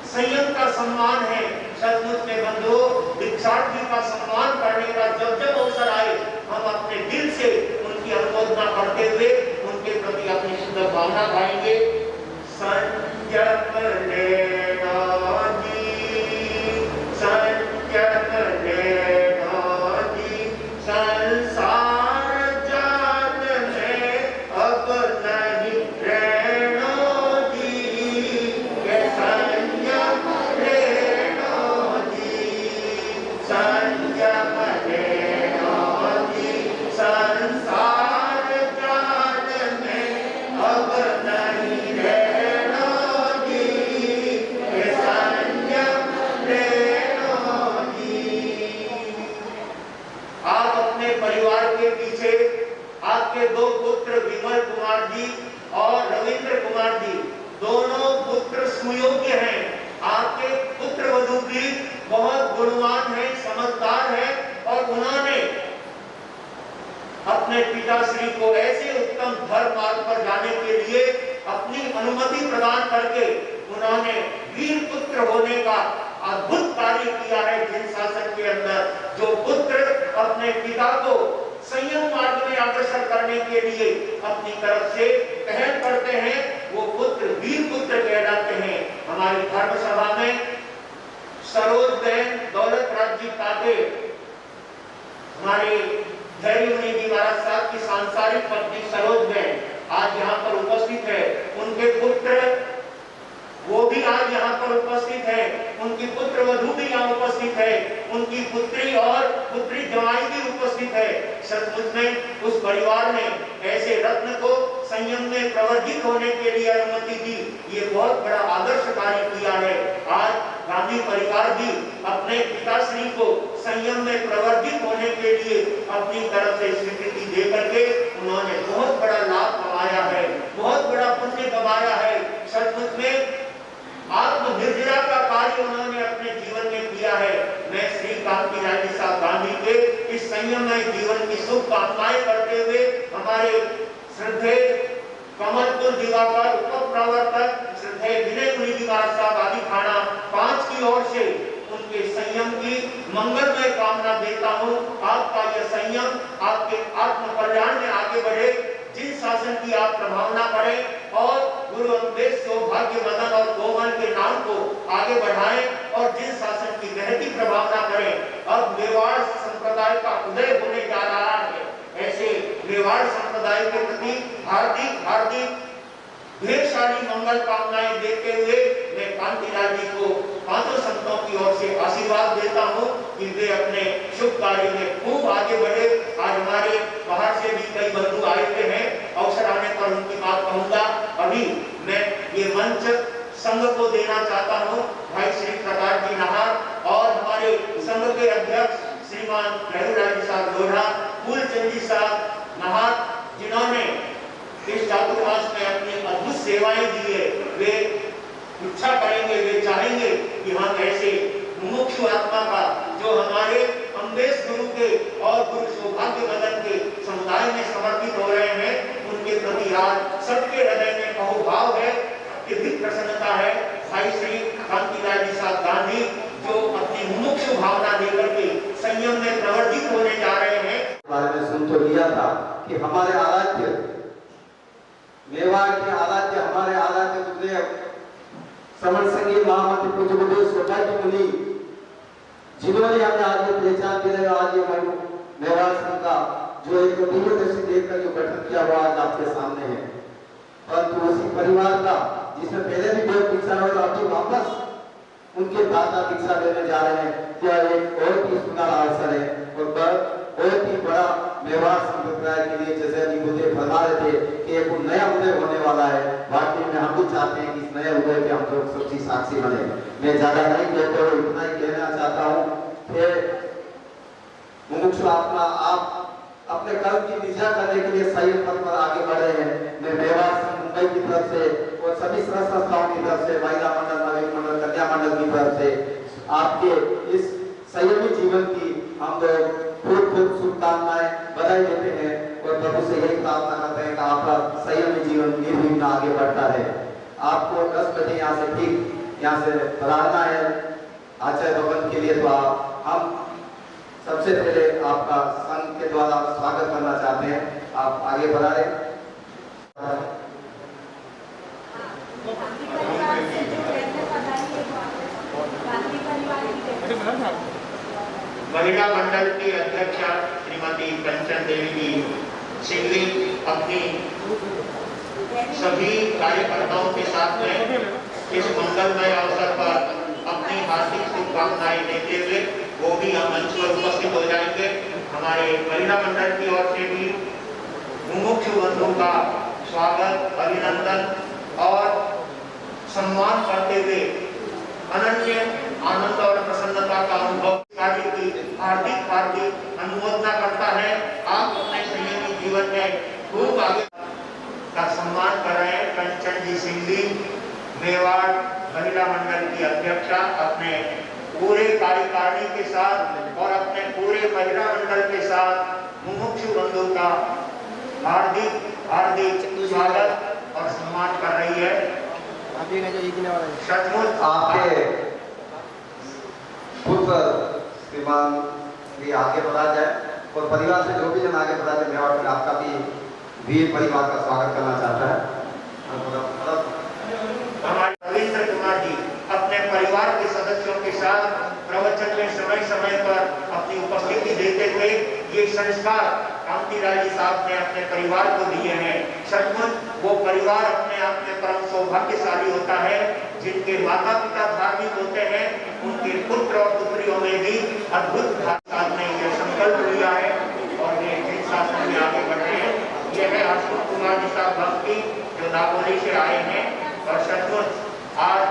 संयम का सम्मान है। सचमुच में बंधुओं, दीक्षार्थी का सम्मान करने का जब जब अवसर आए, हम अपने दिल से उनकी अनुमोदना करते हुए उनके प्रति अपनी शुद्ध भावना गाएंगे। संयम लेना जी दो पुत्र विमल कुमार जी और रविंद्र कुमार जी दोनों पुत्र सुयोग्य हैं। आपके पुत्र वधू भी बहुत गुणवान है, समझदार है और उन्होंने अपने पिताश्री को ऐसे उत्तम धर्म मार्ग पर जाने के लिए अपनी अनुमति प्रदान करके उन्होंने वीर पुत्र होने का अद्भुत कार्य किया है। जिन शासन के अंदर जो पुत्र अपने पिता को संयम मार्ग में अग्रसर करने के लिए अपनी तरफ से पहल करते हैं, वो पुत्र वीर पुत्र कहलाते हैं। हमारी धर्म सभा में सरोज बहन दौलत राज जी ताते हमारे धैर्य मुनि जी महाराज साहब की सांसारिक पत्नी सरोज बहन आज यहाँ पर उपस्थित है। उनके पुत्र वो भी आज यहाँ पर उपस्थित है, उनकी पुत्र वधू भी यहाँ उपस्थित है, उनकी पुत्री और पुत्री जवाई भी उपस्थित है। सचमुच में उस परिवार ने ऐसे रत्न को संयम में प्रवर्धित होने के लिए अनुमति दी, ये बहुत बड़ा आदर्श कार्य किया है। आज गांधी परिवार भी अपने पिताश्री को संयम में प्रवर्धित होने के लिए अपनी तरफ से स्वीकृति दे करके उन्होंने बहुत बड़ा लाभ कमाया है, बहुत बड़ा पुण्य कमाया है। सचमुच में आत्मनिर्जरा का कार्य उन्होंने अपने जीवन में किया है। मैं श्री कांति रानी साहब गांधी के इस संयममय जीवन की शुभकामनाएं करते हुए हमारे श्रद्धेय कमलपुर दिवाकर उप प्रवर्तक श्रद्धेय विनय मुनि जी महाराज साहब आदि थाना 5 की ओर से उनके संयम की मंगलमय कामना देता हूँ। आपका यह संयम आपके आत्म कल्याण में आगे बढ़े, जिन शासन की आप प्रभावना करें और गुरु अम्बेश सौभाग्य मदन और कोमल के नाम को आगे बढ़ाएं और जिन शासन की महती प्रभावना करें। अब मेवाड़ संप्रदाय का उदय होने जा रहा है, ऐसे मेवाड़ संप्रदाय के प्रति हार्दिक हार्दिक ढेर सारी मंगल कामनाएं देते हुए मैं कांतिलाल जी को पांचों संतों की ओर से आशीर्वाद देता हूँ कि वे अपने शुभ कार्य में खूब आगे बढ़े। आज हमारे बाहर से भी कई बंधु आए हुए हैं, अवसर आने पर उनकी बात कहूंगा। अभी मैं ये मंच संघ को देना चाहता हूँ भाई श्री प्रकाश जी नाहर और हमारे संघ के अध्यक्ष श्रीमान रघुराज साहब लोढ़ा, फूलचंद जी साहब नाहर, जिन्होंने इस चातुर्मास में अपनी अद्भुत सेवाएं दी है। वे इच्छा करेंगे, वे चाहेंगे कि हम ऐसे मुमुक्षु आत्मा का जो हमारे अम्बेश गुरु के और गुरु सौभाग्य मदन के समुदाय में समर्पित हो रहे हैं, उनके प्रति आज सबके हृदय में अहोभाव है, अत्यधिक प्रसन्नता है। भाई श्री कांतिलाल जी साहब गांधी जो अपनी मुमुक्षु भावना लेकर के संयम में प्रवर्तित होने जा रहे हैं। बारे में सुन तो लिया था कि हमारे आराध्य मेवाड़ के आराध्य हमारे आराध्य गुरुदेव श्रवण संगीत महामंत्री पूज्य गुरुदेव सौभाग्य मुनि, जिन्होंने हमें आज ये पहचान दिलाया, आज ये मेवाड़ संघ का जो एक दिव्य दृष्टि देखकर जो गठन किया हुआ आज आपके सामने है। परंतु उसी परिवार का जिसमें पहले भी देव दीक्षा हुआ, अभी वापस उनके दादा दीक्षा लेने जा रहे हैं, यह एक और भी सुंदर अवसर है और बहुत ही बड़ा मेवाड़ संप्रदाय के लिए जैसे अभी मुझे फरमा रहे थे कि एक नया उदय होने वाला है। वाकई में हम भी चाहते हैं कि इस नए उदय के हम लोग सबकी साक्षी बने। मैं ज्यादा नहीं कहता हूँ, इतना ही कहना चाहता हूँ कि मुमुक्षु आत्मा आप अपने कर्म की निष्ठा करने के लिए सही पथ पर आगे बढ़े हैं। मैं मेवाड़ संघ मुंबई की तरफ से और सभी संस्थाओं की तरफ से, महिला मंडल, नवीन मंडल, कन्या मंडल की तरफ से आपके इस संयमी जीवन की हम लोग खूब शुभकामनाएं बधाई देते हैं और प्रभु से यही प्रार्थना करते हैं कि आपका संयमी जीवन निर्विघ्न आगे बढ़ता है। आपको 10 बजे यहाँ से ठीक यहाँ से पधारना है आचार्य भवन के लिए। तो हम सबसे पहले आपका संघ के द्वारा स्वागत करना चाहते हैं, आप आगे बढ़ाएं। महिला मंडल की अध्यक्षा श्रीमती कंचन देवी जी सिंघवी अपनी सभी कार्यकर्ताओं के साथ में इस मंगलमय अवसर पर अपनी हार्दिक शुभकामनाएं देते हुए वो भी हम मंच पर उपस्थित हो जाएंगे। हमारे महिला मंडल की ओर से भी मुमुक्षु बंधुओं का स्वागत, अभिनंदन और सम्मान करते हुए अनन्य आनंद और प्रसन्नता का अनुभव कार्य की हार्दिक हार्दिक अनुमोदना करता है। आप अपने संयमी जीवन में खूब आगे का सम्मान कर रहे हैं। कंचन जी सिंघी, मेवाड़ महिला मंडल की अध्यक्षा, अपने पूरे कार्यकारिणी के साथ और अपने पूरे महिला मंडल के साथ मुमुक्षु बंधु का हार्दिक स्वागत और सम्मान कर रही है। सचमुच आपके पुत्र श्रीमान भी आगे बढ़ा जाए और परिवार से जो भी जन आगे बढ़ा जाए, मेवाड़ में आपका भी वीर परिवार का स्वागत करना चाहता है। हमारे रविंद्र कुमार जी अपने परिवार के सदस्यों के साथ प्रवचन में समय समय पर अपनी उपस्थिति देते हुए ये संस्कार कांति राय जी साहब ने अपने परिवार को दिए हैं। सचमुच वो परिवार अपने आप में परम सौभाग्यशाली होता है जिनके माता पिता धार्मिक होते हैं, उनके पुत्र और पुत्रियों में भी अद्भुत साहब ने यह संकल्प लिया है और ये जिन शासन में आगे बढ़ रहे हैं। यह है अशोक कुमार जी साहब भक्ति जो नागौरी से आए हैं और सचमुच आज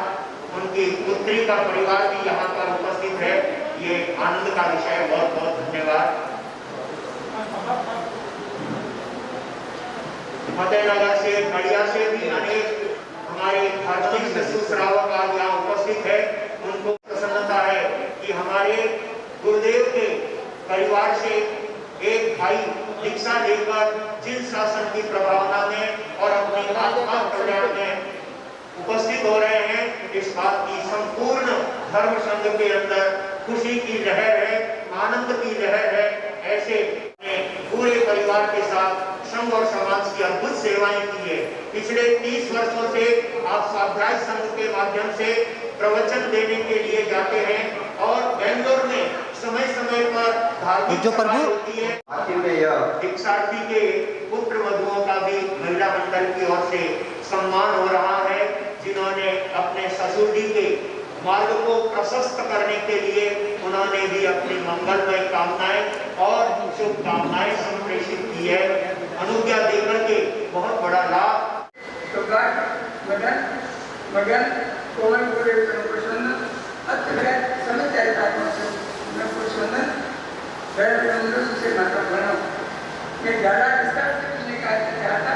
उनकी पुत्री का परिवार भी यहाँ पर उपस्थित है। ये आनंद का विषय। बहुत बहुत धन्यवाद। फतेहनगर से, खड़िया से भी अनेक हमारे धार्मिक शिशु श्रावक आज यहाँ उपस्थित है। उनको प्रसन्नता है कि हमारे गुरुदेव के परिवार से एक भाई दीक्षा लेकर जिन शासन की प्रभावना में और अपनी आत्मा कल्याण में उपस्थित हो रहे हैं, इस बात की संपूर्ण धर्म संघ के अंदर खुशी की लहर है, आनंद की लहर है। ऐसे पूरे परिवार के साथ संघ और समाज की अद्भुत सेवाएं की है। पिछले 30 वर्षों से आप स्वाध्याय संघ के माध्यम से प्रवचन देने के लिए जाते हैं और बेंगलोर में समय समय पर धार्मिक सभाएं होती है। दीक्षार्थी के पुत्र वधुओं का भी महिला मंडल की ओर से सम्मान हो रहा है, जिन्होंने अपने ससुर जी के मार्ग को प्रशस्त करने के लिए उन्होंने भी अपनी मंगलमय कामनाएं और शुभकामनाएं संप्रेषित की है। अनुज्ञा देकर के बहुत बड़ा लाभ मगन कोमल पूरे प्रसन्न अत्यंत समय चाहता है मैं प्रसन्न से माता बना मैं ज़्यादा विस्तार से कुछ नहीं कहना चाहता।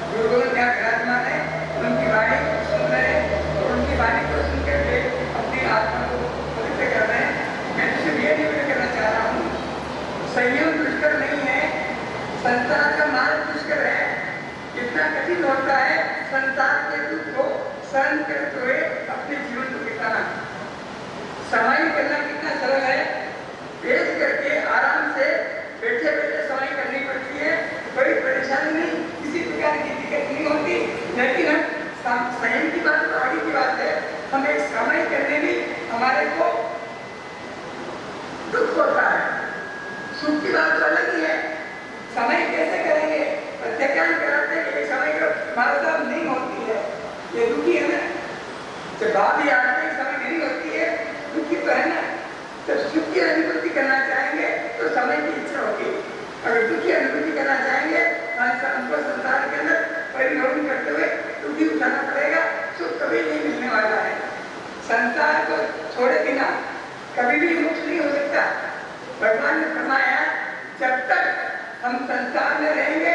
गुरुकुल क्या विराजमान है, उनकी वाणी सुंदर है और उनकी वाणी को सुनकर वे अपनी आत्मा को पवित्र कर रहे हैं। मैं सिर्फ ये निवेदन करना चाह रहा हूँ, संयम दुष्कर नहीं है, संसार का मार्ग दुष्कर है। कितना कठिन होता है संसार के दुख को सहन करते हुए अपने जीवन को बिताना। समाई करना कितना सरल है, पेश करके आराम से बैठे बैठे समाई करनी पड़ती है, कोई परेशानी नहीं, किसी प्रकार की दिक्कत नहीं होती। लेकिन संयम की बात तो आगे की बात है, हमें समाई करने में हमारे को दुख होता है, सुख की बात तो अलग ही है। समय कैसे करेंगे, प्रत्याख्यान कराते हैं, समय का मात्रा नहीं होती है, ये दुखी है ना। जब बात ही आते हैं समय नहीं होती है, दुखी तो है ना। जब सुख की अनुभूति करना चाहेंगे तो समय की इच्छा होगी, अगर दुख की अनुभूति करना चाहेंगे हमको संसार के अंदर परिवर्तन करते हुए दुखी उठाना पड़ेगा, सुख कभी नहीं मिलने वाला है। संसार को छोड़े बिना कभी भी मोक्ष नहीं हो सकता। भगवान ने फरमाया जब तक हम संसार में रहेंगे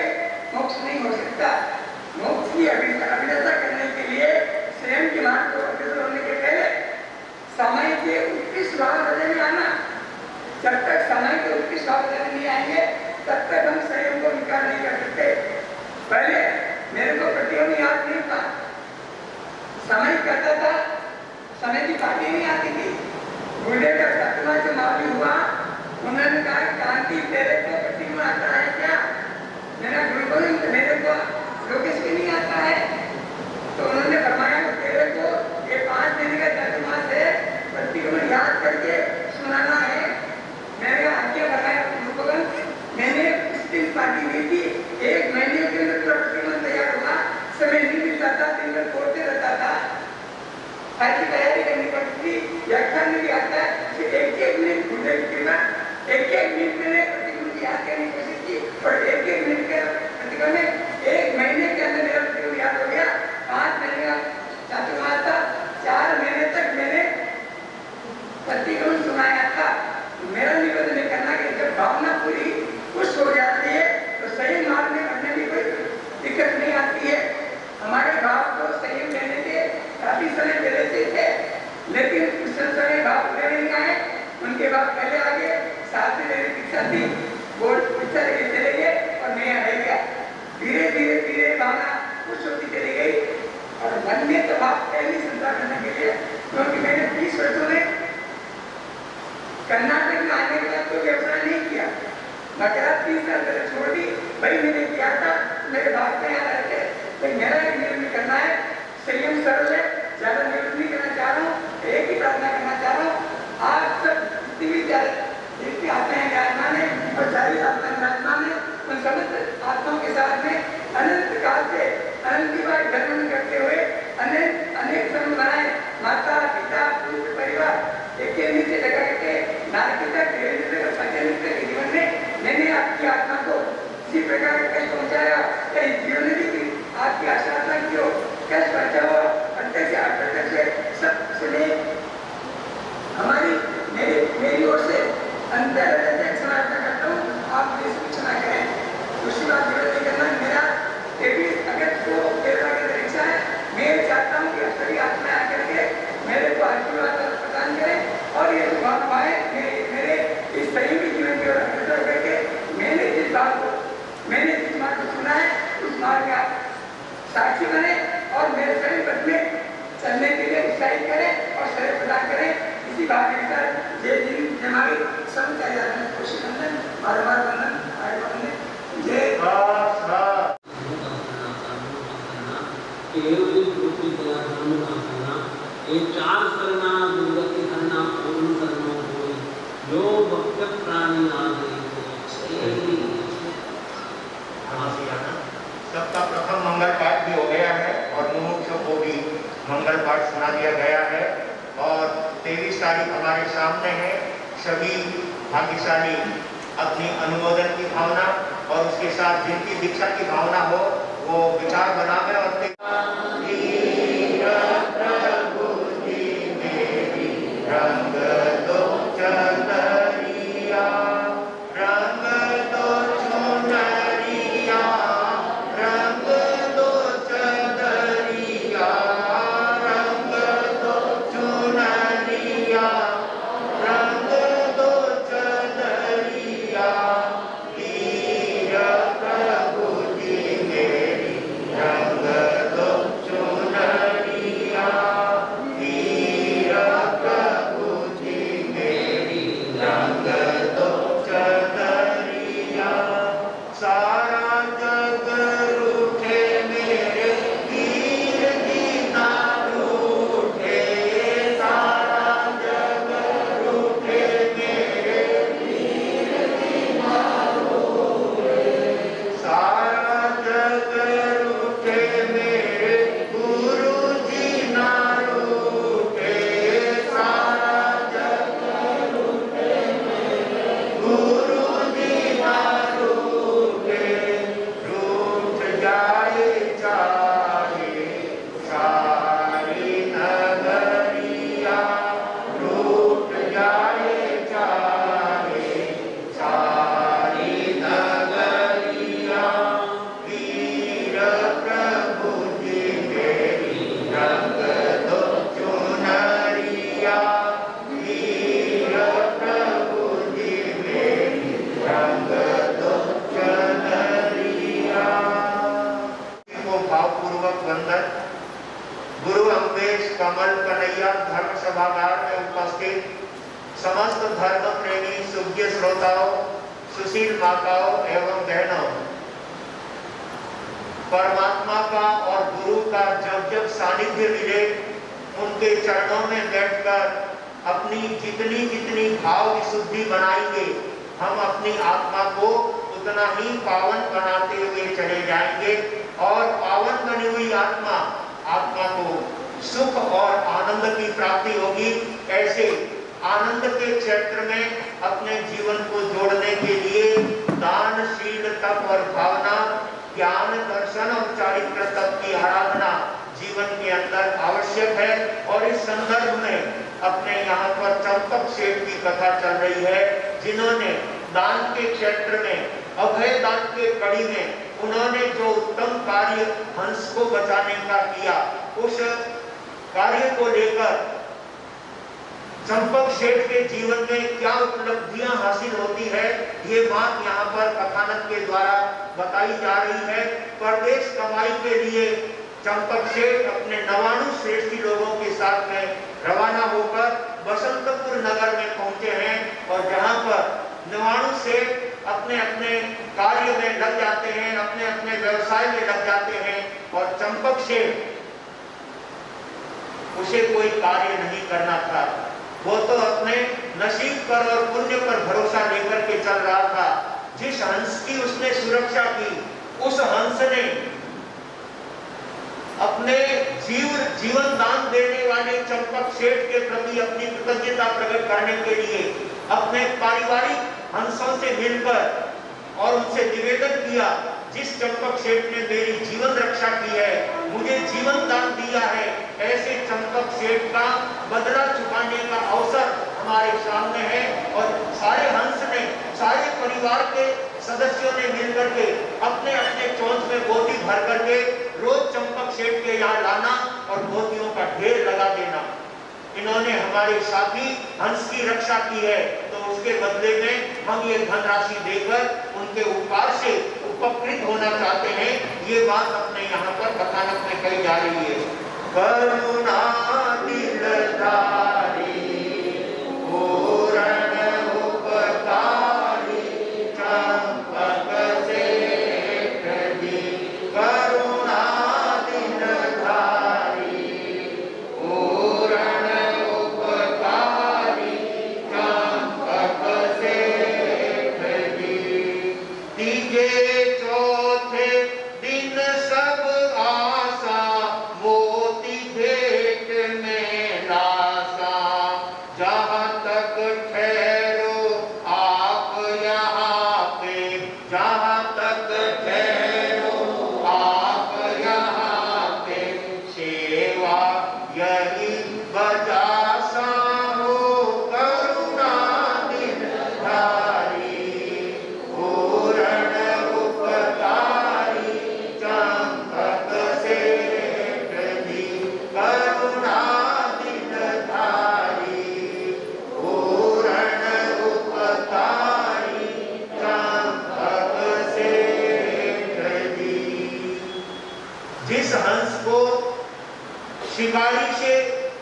मोक्ष नहीं हो सकता। मोक्ष की अभिलाषा करने के लिए स्वयं के मार्ग को अग्रसर होने के पहले समय के उत्कृष्ट भाव में आना। जब तक समय के उत्कृष्ट भाव में नहीं आएंगे तब तक हम स्वयं को विकार नहीं कर सकते। पहले मेरे को प्रतियोगी याद नहीं था, समय करता था, समय की बातें नहीं आती थी। गुरुदेव का सपना जो मालूम हुआ, उन्होंने कहा कांति तेरे को प्रतिमा आता है क्या? मेरा गुरुकुल मेरे को लोकेश भी नहीं आता है, तो उन्होंने फरमाया तेरे को ये 5 दिन का चतुर्मास है, प्रतिमा याद करके सुनाना है। मैंने आज्ञा फरमाया गुरुकुल, मैंने उस दिन पार्टी दी थी, 1 महीने के अंदर प्रतिमा तैयार हुआ, समय नहीं मिलता था, दिन भर पढ़ते रहता था, हर की तैयारी करनी पड़ती थी। व्याख्यान में भी आता है कि एक मिनट गुरुदेव की कृपा, एक मिनट में प्रतिमा याद करने की कोशिश की और एक मिनट के प्रतिमा में 1 महीने के अंदर मेरा प्रतिमा याद हो गया। 5 महीने का चातुर्मास था, 4 महीने तक मैंने प्रतिक्रमण सुनाया था। मेरा निवेदन करना कि जब भावना पूरी खुश हो जाती है तो सही मार्ग में बढ़ने की कोई भाई मैंने किया था, मेरे बाप के यहाँ रहते, तो मेरा एक नियम करना है, संयम सरल है, ज्यादा नियम नहीं करना चाह रहा हूँ, एक ही प्रार्थना करना चाह रहा हूँ। आज तक जितनी भी जितनी आत्माएं विराजमान है और सारी आत्माएं विराजमान है, उन समस्त आत्माओं के साथ में अनंत काल से अनंत की बार जन्म करते हुए अनेक जन्म बनाए, माता पिता पूरे परिवार एक के नीचे लगा करके नारकिता के जीवन में मैंने आपकी आत्मा को इसी प्रकार कष्ट पहुंचाया, कहीं जीवन में भी आपकी आशाता की हो, कष्ट पहुंचाओ, अत्यक्ष अप्रत्यक्ष सब सुने। हमारी मेरी ओर से अंतर क्षमा करता हूँ, आप मुझे सूचना करें। दूसरी बात नहीं करना, मेरा अगर को परीक्षा है, मैं चाहता हूँ कि सभी आत्माएं आकर के मेरे को आशीर्वाद प्रदान करें और ये सुभाव पाए मेरे इस सही जीवन की ओर अग्रसर करके मैंने जिस बात को सुना है उस बात का साक्षी बने और मेरे सभी पद में चलने के लिए उत्साहित करें और शरीर प्रदान करें। इसी बात के साथ ये दिन हमारी सब चाहिए खुशी बंधन बार बार बंधन जय ये चार शरणा दुर्गति करना पूर्ण करना कोई जो भक्त प्राणी सबका प्रथम मंगल पाठ भी हो गया है और मुमुक्षु को भी मंगल पाठ सुना दिया गया है और 23 तारीख हमारे सामने है। सभी भाग्यशाली अपनी अनुमोदन की भावना और उसके साथ जिनकी दीक्षा की भावना हो वो विचार बनावे और रंग दो चुनरिया, रंग दो चुनरिया, रंग दो चुनरिया, रंग दो चुनरिया, रंग दो चुनरिया, वीर प्रभु जी मेरी रंग दो चुनरिया, वीर प्रभु जी मेरी रंग दो चुनरिया। सारा जग रूठे मेरे वीर दीना रूठे, सारा जग रूठे मेरे वीर दीना रूठे, सारा जग रूठे मेरे गुरु जी ना रूठे, सारा जग रूठे मेरे गुरु जी ना रूठे, रूठ जाए चाहे सारी नगरिया, रूठ जाए चाहे सारी नगरिया, वीर प्रभु जी मेरी रंग दो चुनरिया, वीर प्रभु जी मेरी रंग दो चुनरिया। को भावपूर्वक वंदन। गुरु अम्बेश कमल कन्हैया धर्म सभागार में उपस्थित समस्त धर्म प्रेमी सुज्ञ श्रोताओं, सुशील माताओं एवं बहनों, परमात्मा का और गुरु का जब जब सानिध्य मिले उनके चरणों में बैठकर अपनी जितनी जितनी भाव विशुद्धि बनाएंगे हम अपनी आत्मा को उतना ही पावन बनाते हुए चले जाएंगे और पावन बनी हुई आत्मा को सुख और आनंद की प्राप्ति होगी। ऐसे आनंद के क्षेत्र में अपने जीवन को जोड़ने के लिए दान, शील, तप और भावना, ज्ञान, दर्शन और चारित्र तप की आराधना जीवन के अंदर आवश्यक है। और इस संदर्भ में अपने यहाँ पर चंपक सेठ की कथा चल रही है, जिन्होंने दान के क्षेत्र में अभय दान के कड़ी में उन्होंने जो उत्तम कार्य हंस को बचाने का किया, उस कार्य को लेकर चंपक सेठ के जीवन में क्या उपलब्धियां हासिल होती है, ये बात यहाँ पर कथानक के द्वारा बताई जा रही है। परदेश कमाई के लिए चंपक सेठ अपने 99 श्रेष्ठी लोगों के साथ में रवाना होकर बसंतपुर नगर में पहुंचे हैं और जहां पर 99 सेठ अपने अपने कार्य में लग जाते हैं, अपने अपने व्यवसाय में लग जाते हैं और चंपक सेठ उसे कोई कार्य नहीं करना था। वो तो अपने नसीब पर और पुण्य पर भरोसा लेकर के चल रहा था। जिस हंस की उसने सुरक्षा की, उस हंस ने अपने जीवन दान देने वाले चंपक सेठ के प्रति अपनी कृतज्ञता प्रकट करने के लिए अपने पारिवारिक हंसों से मिलकर और उनसे निवेदन किया, जिस चंपक सेठ ने मेरी जीवन रक्षा की है, मुझे जीवन दान दिया है, ऐसे चंपक सेठ का बदला चुकाने का अवसर हमारे सामने है। और सारे हंस ने, सारे परिवार के सदस्यों ने मिलकर के अपने अपने चोंच में मोती भर करके रोज चंपक सेठ के यहाँ लाना और मोतियों का ढेर लगा देना। इन्होंने हमारे साथी हंस की रक्षा की है, तो उसके बदले में हम ये धनराशि देकर उनके उपकार से उपकृत होना चाहते हैं। ये बात अपने यहाँ पर कथानक में कही जा रही है। करुणा दिलदारी पूर्ण उपकारी चंपक सेठ दी, करुणा दिलदारी पूर्ण उपकारी चंपक सेठ दी। तीजे चौथे दिन सब आशा मोती भेंट में लाशा, जहाँ तक ठहरो आप यहाँ पे, जहाँ तक ठहरो आप यहाँ पे, सेवा यही बजासा हो करुणा दिलधारी पूर्ण उपकारी चंपक सेठ दी, करुणा दिलधारी पूर्ण उपकारी चंपक सेठ दी। जिस हंस को शिकारी से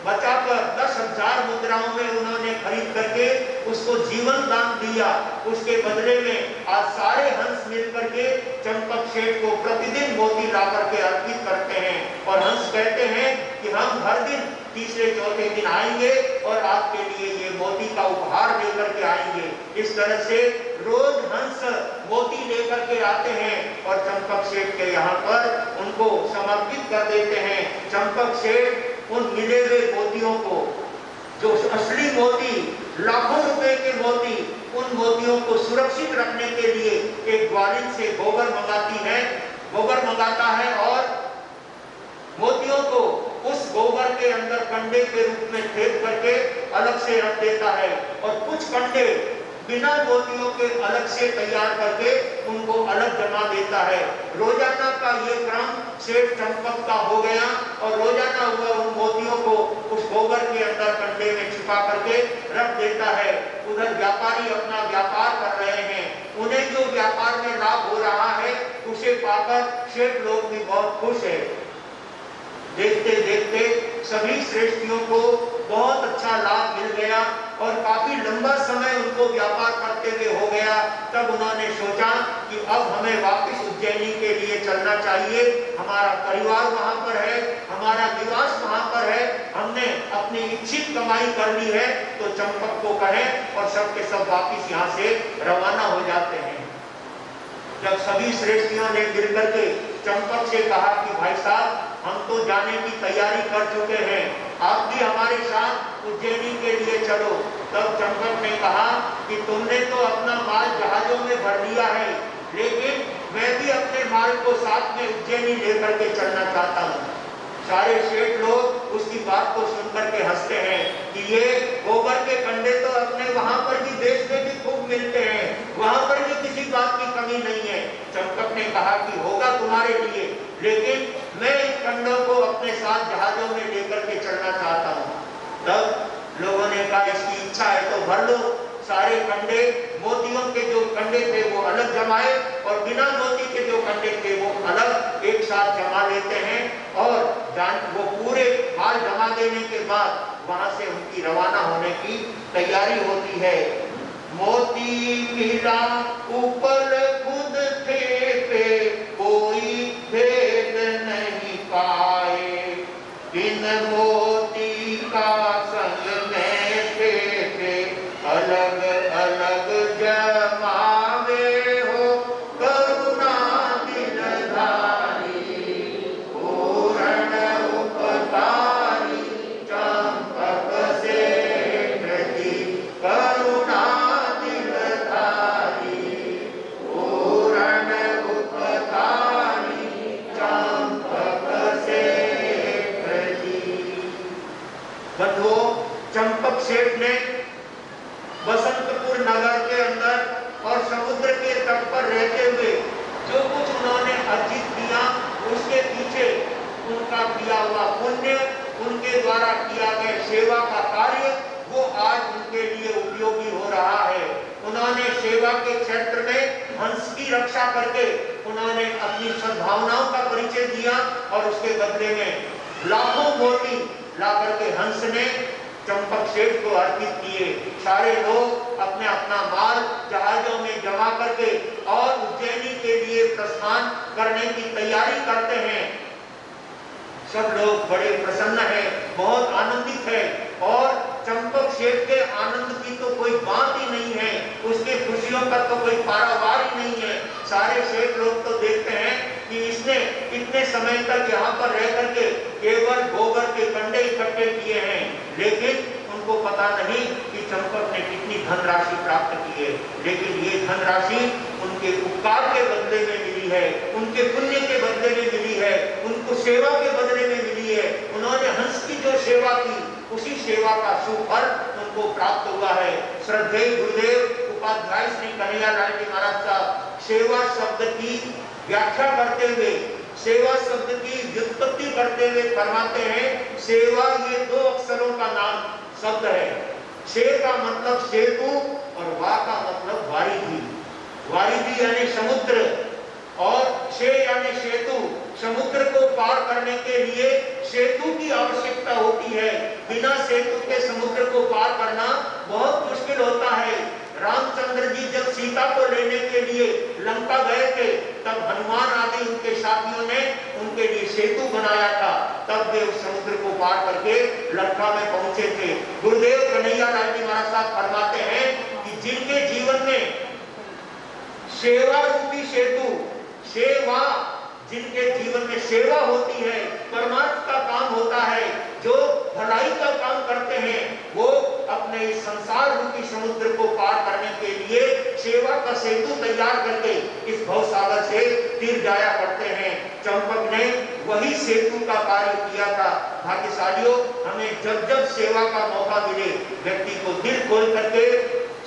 बचाकर 10,000 मुद्राओं में उन्होंने खरीद करके उसको जीवन दान दिया, उसके बदले में आज सारे हंस मिलकर के चंपक सेठ को प्रतिदिन मोती ला करके अर्पित करते हैं। और हंस कहते हैं कि हम हर दिन तीसरे चौथे दिन आएंगे और आपके लिए ये मोती का उपहार लेकर के आएंगे। इस तरह से रोज हंस मोती लेकर के आते हैं और चंपक सेठ के यहाँ पर उनको समर्पित कर देते हैं। चंपक सेठ उन मिले हुए मोतियों को, जो असली मोती, लाखों रुपए के मोती, उन मोतियों को सुरक्षित रखने के लिए एक ग्वालिन से गोबर मंगाता है और मोतियों को उस गोबर के अंदर कंडे के रूप में फेंक करके अलग से रख देता है और कुछ कंडे बिना मोतियों के अलग से तैयार करके उनको अलग जमा देता है। रोजाना का ये क्रम सेठ चंपक का हो गया और रोजाना वह उन मोतियों को उस गोबर के अंदर कंडे में छिपा करके रख देता है। उधर व्यापारी अपना व्यापार कर रहे हैं, उन्हें जो व्यापार में लाभ हो रहा है उसे पाकर सेठ लोग भी बहुत खुश है। देखते देखते सभी श्रेष्ठियों को बहुत अच्छा लाभ मिल गया और काफी लंबा समय उनको व्यापार करते हुए हो गया। तब उन्होंने सोचा कि अब हमें वापस उज्जैनी के लिए चलना चाहिए। हमारा परिवार वहां पर है, हमारा निवास वहां पर है, हमने अपनी इच्छित कमाई कर ली है, तो चंपक को कहें और सबके सब वापिस यहाँ से रवाना हो जाते हैं। जब सभी श्रेष्ठियों ने मिलकर के चंपक से कहा कि भाई साहब, हम तो जाने की तैयारी कर चुके हैं, आप भी हमारे साथ उज्जैनी के लिए चलो। तब चंपक ने कहा कि तुमने तो अपना माल जहाजों में भर लिया है, लेकिन मैं भी अपने माल को साथ में उज्जैनी लेकर के चलना चाहता हूँ। सारे सेठ लोग उसकी बात को सुनकर के हंसते हैं कि ये गोबर के कंडे तो अपने वहां पर भी देश में भी खूब मिलते हैं, वहां पर भी किसी बात की कमी नहीं है। चंपक ने कहा कि होगा तुम्हारे लिए, लेकिन मैं इन कंडों को अपने साथ जहाजों में लेकर के चलना चाहता हूँ। तब लोगों ने कहा इसकी इच्छा है तो भर लो। सारे कंडे, मोतियों के जो कंडे थे वो अलग जमाए और बिना मोती के जो कंडे थे वो अलग एक साथ जमा लेते हैं और वो पूरे माल जमा देने के बाद वहां से उनकी रवाना होने की तैयारी होती है। मोती मिला उपल खुद थे पे, कोई भेद नहीं पाए। बिन मोती का संग में थे अलग अलग जमावे हो, करुणा दिलधारी पूर्ण उपकारी चंपक से प्रति, करुणा दिलधारी पूर्ण उपकारी चंपक से प्रति। बंधुओं, चंपक सेठ ने बसंतपुर नगर के अंदर और समुद्र के तट पर रहते हुए जो कुछ उन्होंने अर्जित किया, उसके पीछे उनका किया हुआ पुण्य, उनके द्वारा किया गया सेवा का कार्य, वो आज उनके लिए उपयोगी हो रहा है। उन्होंने सेवा के क्षेत्र में हंस की रक्षा करके उन्होंने अपनी सद्भावनाओं का परिचय दिया और उसके बदले में लाखों मोती ला करके हंस ने चंपक सेठ को अर्पित किए। सारे लोग अपने अपना माल जहाजों में जमा करके और उज्जैनी के लिए प्रस्थान करने की तैयारी करते हैं। सब लोग बड़े प्रसन्न हैं, बहुत आनंदित है और चंपक सेठ के आनंद की तो कोई बात ही नहीं है, उसके खुशियों का तो कोई पारावार ही नहीं है। सारे सेठ लोग तो देखते हैं कि इसने इतने समय तक यहाँ पर रह करके केवल गोबर के कंडे इकट्ठे किए हैं, लेकिन उनको पता नहीं कि चंपक ने कितनी धनराशि प्राप्त की है। लेकिन ये धनराशि उनके उपकार के बदले में मिली है, उनके पुण्य के बदले में मिली है, उनको सेवा के बदले में मिली है। उन्होंने हंस की जो सेवा की, उसी सेवा का सुफल उनको प्राप्त हुआ है। श्रद्धेय गुरुदेव उपाध्याय श्री कन्हैयालाल जी महाराज साहब सेवा शब्द की व्याख्या करते हुए, सेवा शब्द की व्युत्पत्ति करते हुए फरमाते हैं, सेवा ये दो अक्षरों का नाम शब्द है। से का मतलब सेतु और वा का मतलब वारिधि। वारिधि यानी समुद्र और से यानी सेतु। समुद्र को पार करने के लिए सेतु की आवश्यकता होती है। बिना सेतु के समुद्र को पार करना बहुत मुश्किल होता है। रामचंद्र जी जब सीता को लेने के लिए लंका गए थे, तब हनुमान आदि उनके साथियों ने उनके लिए सेतु बनाया था, तब वे उस समुद्र को पार करके लंका में पहुंचे थे। गुरुदेव कन्हैयालाल जी महाराज साहब फरमाते हैं कि जिनके जीवन में सेवा रूपी सेतु, सेवा, जिनके जीवन में सेवा होती है, परमार्थ का काम होता है, जो भलाई का काम करते हैं, वो अपने इस संसार रूपी समुद्र को पार करने के लिए सेवा का सेतु तैयार करके इस भवसागर से तीर जाया करते हैं। चंपक ने वही सेतु का कार्य किया था। भाग्यशालियों, हमें जब जब सेवा का मौका मिले, व्यक्ति को दिल खोल करके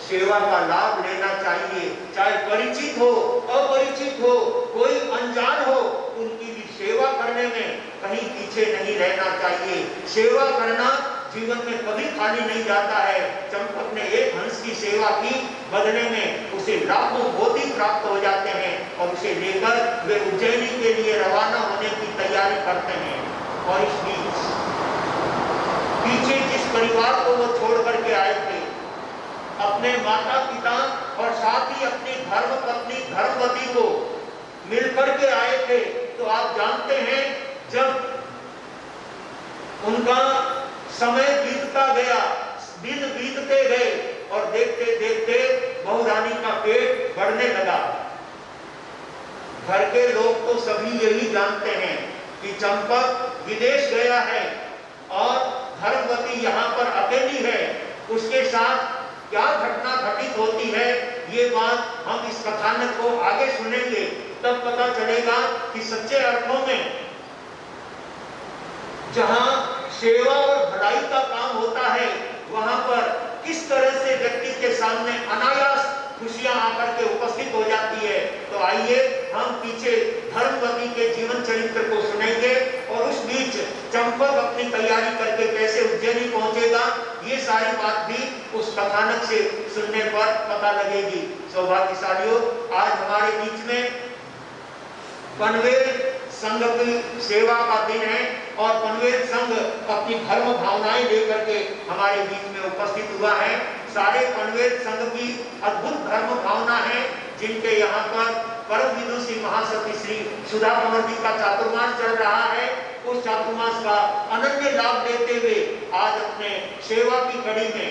सेवा का लाभ लेना चाहिए। चाहे परिचित हो, अपरिचित हो, कोई अनजान हो, उनकी भी सेवा करने में कहीं पीछे नहीं रहना चाहिए। सेवा करना जीवन में कभी खाली नहीं जाता है। चंपक ने एक हंस की सेवा की, बदले में उसे लाखों मोती प्राप्त हो जाते हैं और उसे लेकर वे उज्जैनी के लिए रवाना होने की तैयारी करते हैं। और इस बीच पीछे जिस परिवार को वो छोड़ करके आए थे, अपने माता पिता और साथ ही अपनी धर्म पत्नी धर्मवती को मिलकर के आए थे, तो आप जानते हैं जब उनका समय बीतता गया, दिन बीतते गए और देखते देखते बहुरानी का पेट बढ़ने लगा। घर के लोग तो सभी यही जानते हैं कि चंपक विदेश गया है और धर्मवती यहाँ पर अकेली है। उसके साथ क्या घटना घटित होती है, ये बात हम इस कथानक को आगे सुनेंगे, तब पता चलेगा कि सच्चे अर्थों में जहां सेवा और भलाई का काम होता है, वहां पर किस तरह से व्यक्ति के सामने अनायास खुशियां आकर के उपस्थित हो जाती है। तो आइए हम पीछे धर्मवती के जीवन चरित्र को सुनेंगे और उस बीच चंपक अपनी तैयारी करके कैसे उज्जैनी पहुंचेगा, ये सारी बात भी उस कथानक से सुनने पर पता लगेगी। सौभाग्यशालियों, आज हमारे बीच में पनवेल संघ की सेवा का दिन है और पनवेल संघ अपनी धर्म भावनाएं लेकर के हमारे बीच में उपस्थित हुआ है। सारे पनवेल संघ की अद्भुत धर्म भावना है, जिनके यहाँ पर परम विदुषी महासती श्री सुधा कंवर जी का चातुर्मास चल रहा है। उस चातुर्मास का अनन्य लाभ लेते हुए आज अपने सेवा की कड़ी में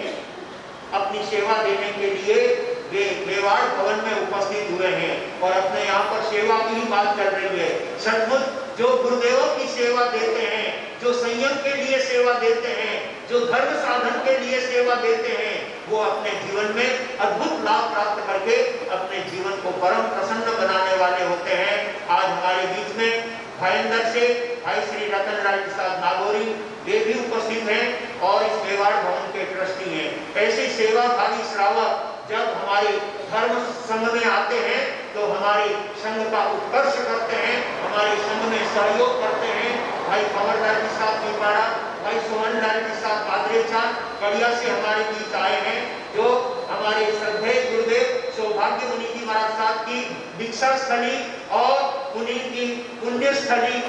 अपनी सेवा देने के लिए वे मेवाड़ भवन में उपस्थित हुए हैं और अपने यहाँ पर सेवा की ही बात चल रही है। सचमुच जो गुरुदेवों की सेवा देते हैं, जो संयम के लिए सेवा देते हैं, जो धर्म साधन के लिए सेवा देते हैं, वो अपने जीवन में अद्भुत लाभ प्राप्त करके अपने जीवन को परम प्रसन्न बनाने वाले होते हैं। आज हमारे बीच में भाईंदर से भाई श्री रतन राय प्रसाद नागौरी वे भी उपस्थित हैं और इस मेवाड़ भवन के ट्रस्टी हैं। ऐसे सेवाभावी श्रावक जब हमारे धर्म संघ में आते हैं तो हमारे संघ का उत्कर्ष करते हैं, हमारे संघ में सहयोग करते हैं। भाई कंवरलाल जी साहब पीपाड़ा, भाई सोहनलाल जी साहब बादरेचा कड़िया से हमारे बीच आए हैं, जो हमारे श्रद्धेय गुरुदेव सौभाग्य मुनि जी महाराज साहब की दीक्षा स्थली और उन्हीं की पुण्य स्थली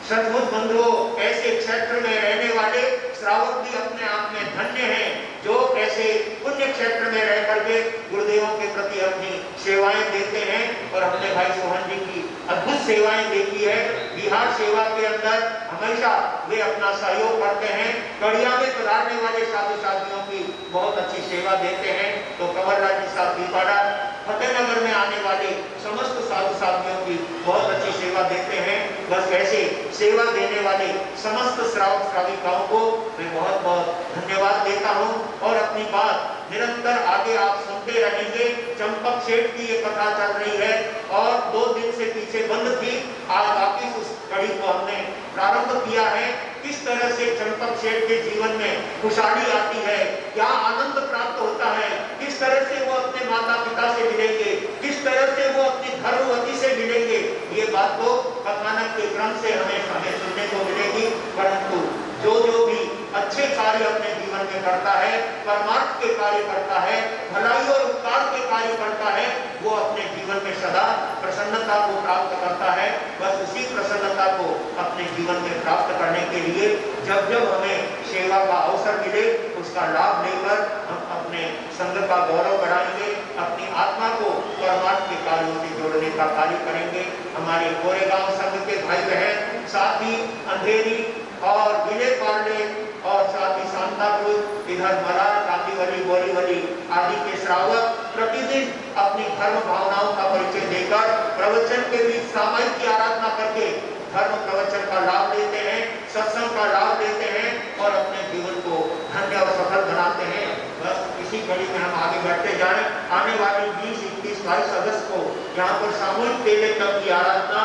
सचमुच बंधुओं, ऐसे क्षेत्र में रहने वाले श्रावक भी अपने आप में धन्य हैं, जो ऐसे पुण्य क्षेत्र में रह करके गुरुदेवों के प्रति अपनी सेवाएं देते हैं। और हमने भाई सोहन जी की अद्भुत सेवाएं देखी है। बिहार सेवा के अंदर हमेशा वे अपना सहयोग करते हैं। कड़िया में पधारने वाले साधु साथियों की बहुत अच्छी सेवा देते हैं। तो कंवरलाल जी साहब पीपाड़ा, फतेहनगर में आने वाले समस्त साधु साथियों की बहुत अच्छी सेवा देते हैं। बस ऐसे सेवा देने वाले समस्त श्रावक श्राविकाओं को मैं बहुत बहुत धन्यवाद देता हूं और अपनी बात निरंतर आगे आप सुनते रहेंगे। चंपक सेठ की ये कथा चल रही है और 2 दिन से पीछे बंद थी, आज वापिस उस कड़ी को हमने प्रारंभ किया है। किस तरह से चंपक सेठ के जीवन में खुशहाली आती है, क्या आनंद प्राप्त होता है, किस तरह से वो अपने माता पिता से मिलेंगे, किस तरह से वो अपनी धर्मवती से मिलेंगे, ये बात तो कथानक के क्रम से हमें सुनने को मिलेगी। परंतु जो भी अच्छे कार्य अपने जीवन में करता है, परमार्थ के कार्य करता है, भलाई और उपकार के कार्य करता है, वो अपने जीवन में सदा प्रसन्नता को प्राप्त करता है। बस उसी प्रसन्नता को अपने जीवन में प्राप्त करने के लिए जब जब हमें सेवा का अवसर मिले उसका लाभ लेकर हम अपने संघ का गौरव बढ़ाएंगे, अपनी आत्मा को परमार्थ के कार्यों से जोड़ने का कार्य करेंगे। हमारे कोरेगांव संघ के भाई बहन, साथ ही अंधेरी और विले पांडे और साथ ही सांतापुर, इधर मरार, कांदीवली, बोरीवली आदि के श्रावक प्रतिदिन अपनी धर्म भावनाओं का परिचय देकर प्रवचन के बीच सामायिक की आराधना करके धर्म प्रवचन का लाभ लेते हैं, सत्संग का लाभ लेते हैं और अपने जीवन को धन्य और सफल बनाते हैं। बस इसी कड़ी में हम आगे बढ़ते जाएं। आने वाली 20, 21, 22 अगस्त को यहाँ पर सामूहिक तेले तक की आराधना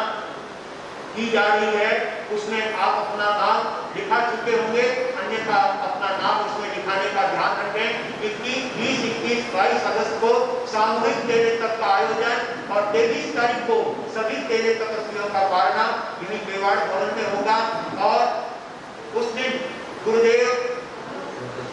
की जा रही है। उसमें आप अपना नाम लिखा चुके होंगे, अन्यथा अपना नाम उसमें लिखाने का ध्यान रखें। 20, 21, 22 अगस्त को सामूहिक तेले तक का आयोजन और 23 तारीख को सभी तेले तपस्वियों का पारना यही मेवाड़ भवन में होगा। और उस दिन गुरुदेव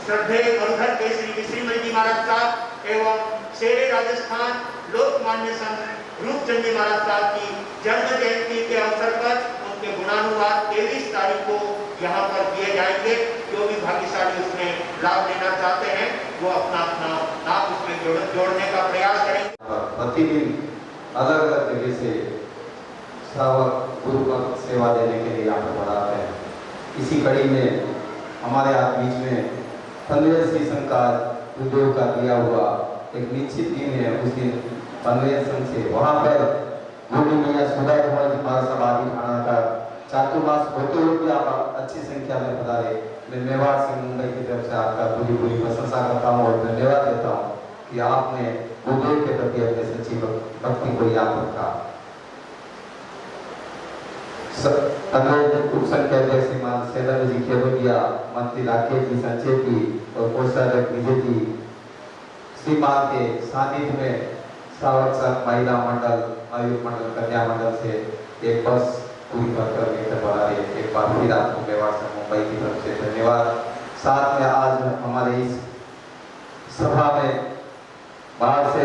श्रद्धेय मरुधर केसरी मिश्री जी महाराज साहब एवं शेरे राजस्थान लोकमान्य संत रूपचंद जी महाराज साहब की जन्म जयंती के अवसर पर उनके गुणानुवाद 23 तारीख को यहाँ पर किए जाएंगे। जो भी भाग्यशाली उसमें लाभ लेना चाहते हैं वो अपना अपना नाम उसमें जोड़ने का प्रयास करेंगे। प्रतिदिन अलग अलग जगह से श्रावक गुरु का सेवा देने के लिए यहाँ पर पधारते हैं। इसी कड़ी में हमारे आप बीच में पनवेल श्री संघ का गुरुदेव का दिया हुआ एक निश्चित दिन है। उस दिन पनवेल संघ से वहाँ पर गुरु मैया सुधा कंवर जी महाराज साहब आदि थाना का चातुर्मास होते हुए भी आप अच्छी संख्या में पधारे। मैं मेवाड़ से मुंबई की तरफ से आपका पूरी पूरी प्रशंसा करता हूँ और धन्यवाद देता हूँ कि आपने गुरुदेव के प्रति अपने सच्ची भक्ति को याद रखा। श्रीमान सेदर जी खेलोदिया, मंत्री राकेश जी संचेती और कोषाध्यक्ष विजय जी श्रीमान के सानिध्य में श्रावक संघ महिला मंडल, आयुष मंडल, कन्या मंडल से एक बस पूरी कर लेकर बढ़ा रहे। एक बार फिर आपको मेवाड़ से मुंबई की तरफ से धन्यवाद। साथ में आज हमारे इस सभा में बाहर से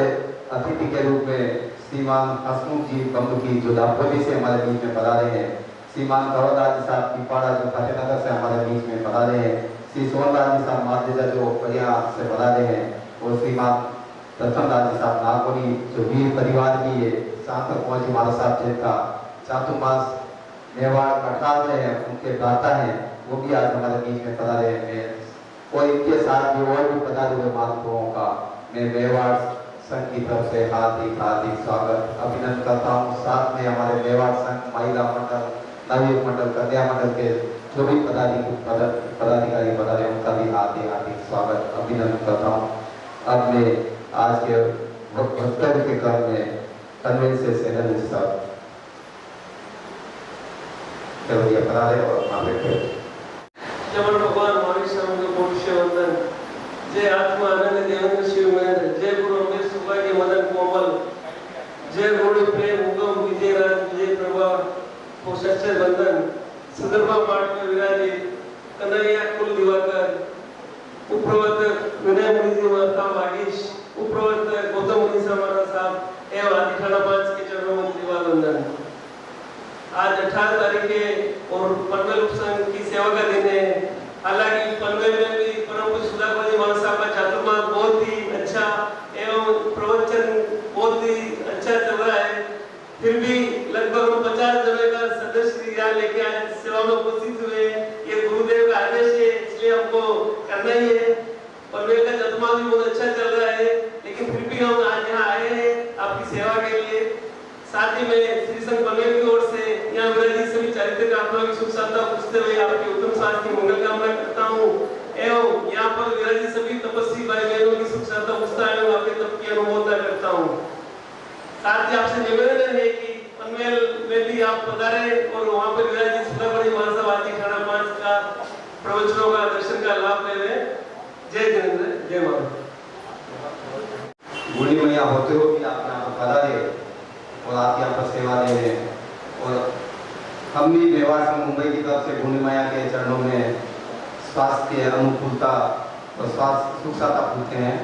अतिथि के रूप में श्रीमान हसमुख जी बम्बू की जो दापोली से हमारे बीच में पधारे हैं, श्रीमान कंवरलाल जी साहब पीपाड़ा जो फतेहनगर से हमारे बीच में पधारे हैं, श्री सोहनलाल जी साहब माध्यजा जो बढ़िया से बता रहे हैं, और श्रीमान प्रथमलाल जी साहब नागौरी जो वीर परिवार की ये सांसद पहुंची महाराज साहब जिनका चातुर्मास मेवाड़ कटाल रहे हैं, उनके दाता हैं, वो भी आज हमारे बीच में पधा रहे हैं। और इनके साथ भी और भी पधारे हुए महानुभावों का मैं मेवाड़ संघ की तरफ से हार्दिक हार्दिक स्वागत अभिनंदन करता हूँ। साथ में हमारे मेवाड़ संघ, महिला मंडल, नवयुग मंडल, कन्या मंडल के जो भी पदाधिकारी बता रहे हैं, उनका भी हार्दिक हार्दिक स्वागत अभिनंदन करता हूँ। अब मैं आज के वक्तव्य के क्रम में कन्वेंस से सेनल जी साहब बता रहे और जमन भगवान महावीर स्वामी के पुरुष वंदन, जय आत्मा आनंद देवेंद्र शिव महेंद्र, जय गुरु अमृत सौभाग्य मदन कोमल, जय गुरु प्रेम उगम विजय राज विजय प्रभा हो सच्चे बंधन, सुदर्भा पाठ में विराजित कन्हैया कुल दिवाकर, उपप्रवर्तक विनय मुनि जी माता वागीश, उपप्रवर्तक गौतम मुनि समारा साहब एवं आदि थाना 5 के चरणों में त्रिवार वंदन। आज 18 तारीख और पनवेल उपसंघ की सेवा का दिन है। हालांकि पनवेल में भी परम पूज्य सुधाकर जी महाराज साहब का चातुर्मास बहुत ही अच्छा एवं प्रवचन बहुत ही अच्छा चल रहा है, फिर भी लगभग हम 50 जने का सदस्य यहाँ लेके आज सेवा में उपस्थित हुए। ये गुरुदेव का आदेश है, इसलिए हमको करना ही है। पनवेल का चातुर्मास भी बहुत अच्छा चल रहा है, लेकिन फिर भी हम आज यहाँ आए हैं आपकी सेवा के लिए। साथ ही में श्री संघ पनवेल की ओर से यहाँ विराजित सभी चारित्रिक आत्मा की सुख शांति पूछते हुए आपके उत्तम स्वास्थ्य की मंगल कामना करता हूँ एवं यहाँ पर विराजित सभी तपस्वी भाई बहनों की सुख शांति पूछता है एवं आपके तप की अनुमोदना करता हूँ। साथ ही आपसे निवेदन है कि पनवेल में भी आप पधारे और वहाँ पर विराजित सुधाकर जी महाराज साहब आदि थाना 5 का प्रवचनों का दर्शन का लाभ ले रहे। जय जिनेंद्र, जय माता। बूढ़ी मैया होते हुए भी आप यहाँ पर पधारे और आप यहाँ पर सेवा दे रहे हैं, और हम भी मेवाड़ संघ मुंबई की तरफ से बूढ़ी मैया के चरणों में स्वास्थ्य अनुकूलता और स्वास्थ्य सुख शांति पूछते हैं।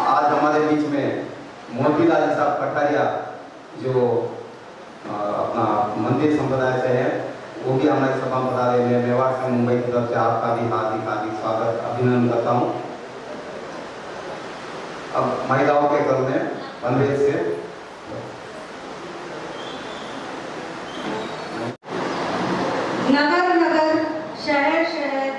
आज हमारे बीच में मोतीलाल साहब कठारिया जो अपना मंदिर संप्रदाय से है, वो भी हमारी सभा में बता रहे हैं। मेवाड़ संघ मुंबई की तरफ से आपका भी हार्दिक हार्दिक स्वागत अभिनंदन करता हूँ। अब महिलाओं के क्रम में पनवेल से नगर नगर, शहर शहर,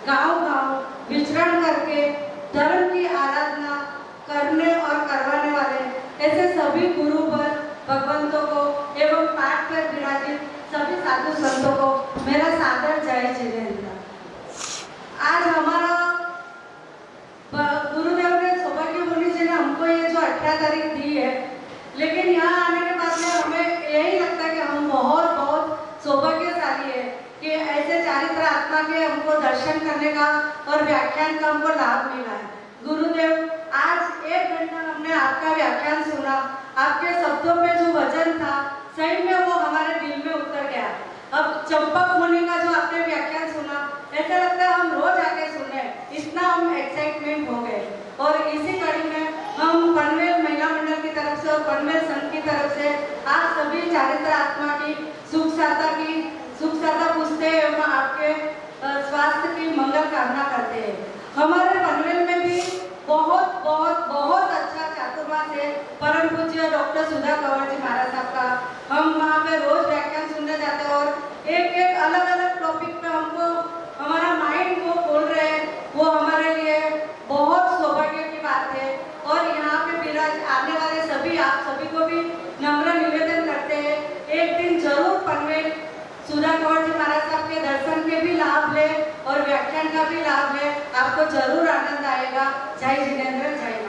गांव गांव विचरण करके धर्म की आराधना करने और करवाने वाले ऐसे सभी गुरु पर भगवंतों को एवं पाठ पर विराजित सभी साधु संतों को मेरा सादर जय जिनेंद्र। आज हमारा गुरुदेव ने सौभाग्य मुनि जी ने हमको ये जो 18 तारीख दी है, लेकिन यहाँ आने के बाद में हमें यही लगता है कि हम बहुत बहुत सौभाग्यशाली है कि ऐसे चारित्र आत्मा के हमको दर्शन करने का और व्याख्यान का हमको लाभ मिला है। गुरुदेव, आज 1 घंटा हमने आपका व्याख्यान सुना, आपके शब्दों पे जो वजन था सही में वो हमारे दिल में उतर गया। अब चंपक मुनि का जो आपने व्याख्यान सुना, ऐसा लगता है हम रोज आके सुने, इतना हम एक्साइटमेंट हो गए। और इसी कड़ी में हम पनवेल महिला मंडल की तरफ से और पनवेल संघ की तरफ से आप सभी चारित्र आत्मा की सुख शांति पूछते हैं एवं आपके स्वास्थ्य की मंगल कामना करते हैं। हमारे पनवेल में भी बहुत बहुत बहुत अच्छा चातुर्मास है। परम पूज्य डॉक्टर सुधा कंवर जी महाराज साहब का हम वहाँ पे रोज व्याख्यान सुनने जाते हैं और एक एक अलग अलग टॉपिक पे हमको हमारा माइंड वो खोल रहे हैं, वो हमारे लिए बहुत सौभाग्य की बात है। और यहाँ पे विराज आने वाले सभी आप सभी को भी नम्र निवेदन करते हैं, एक दिन जरूर पनवेल सुधा कंवर जी महाराज साहब के दर्शन के भी लाभ ले और व्याख्यान का भी लाभ ले, आपको जरूर आनंद आएगा। जय जिनेंद्र, जय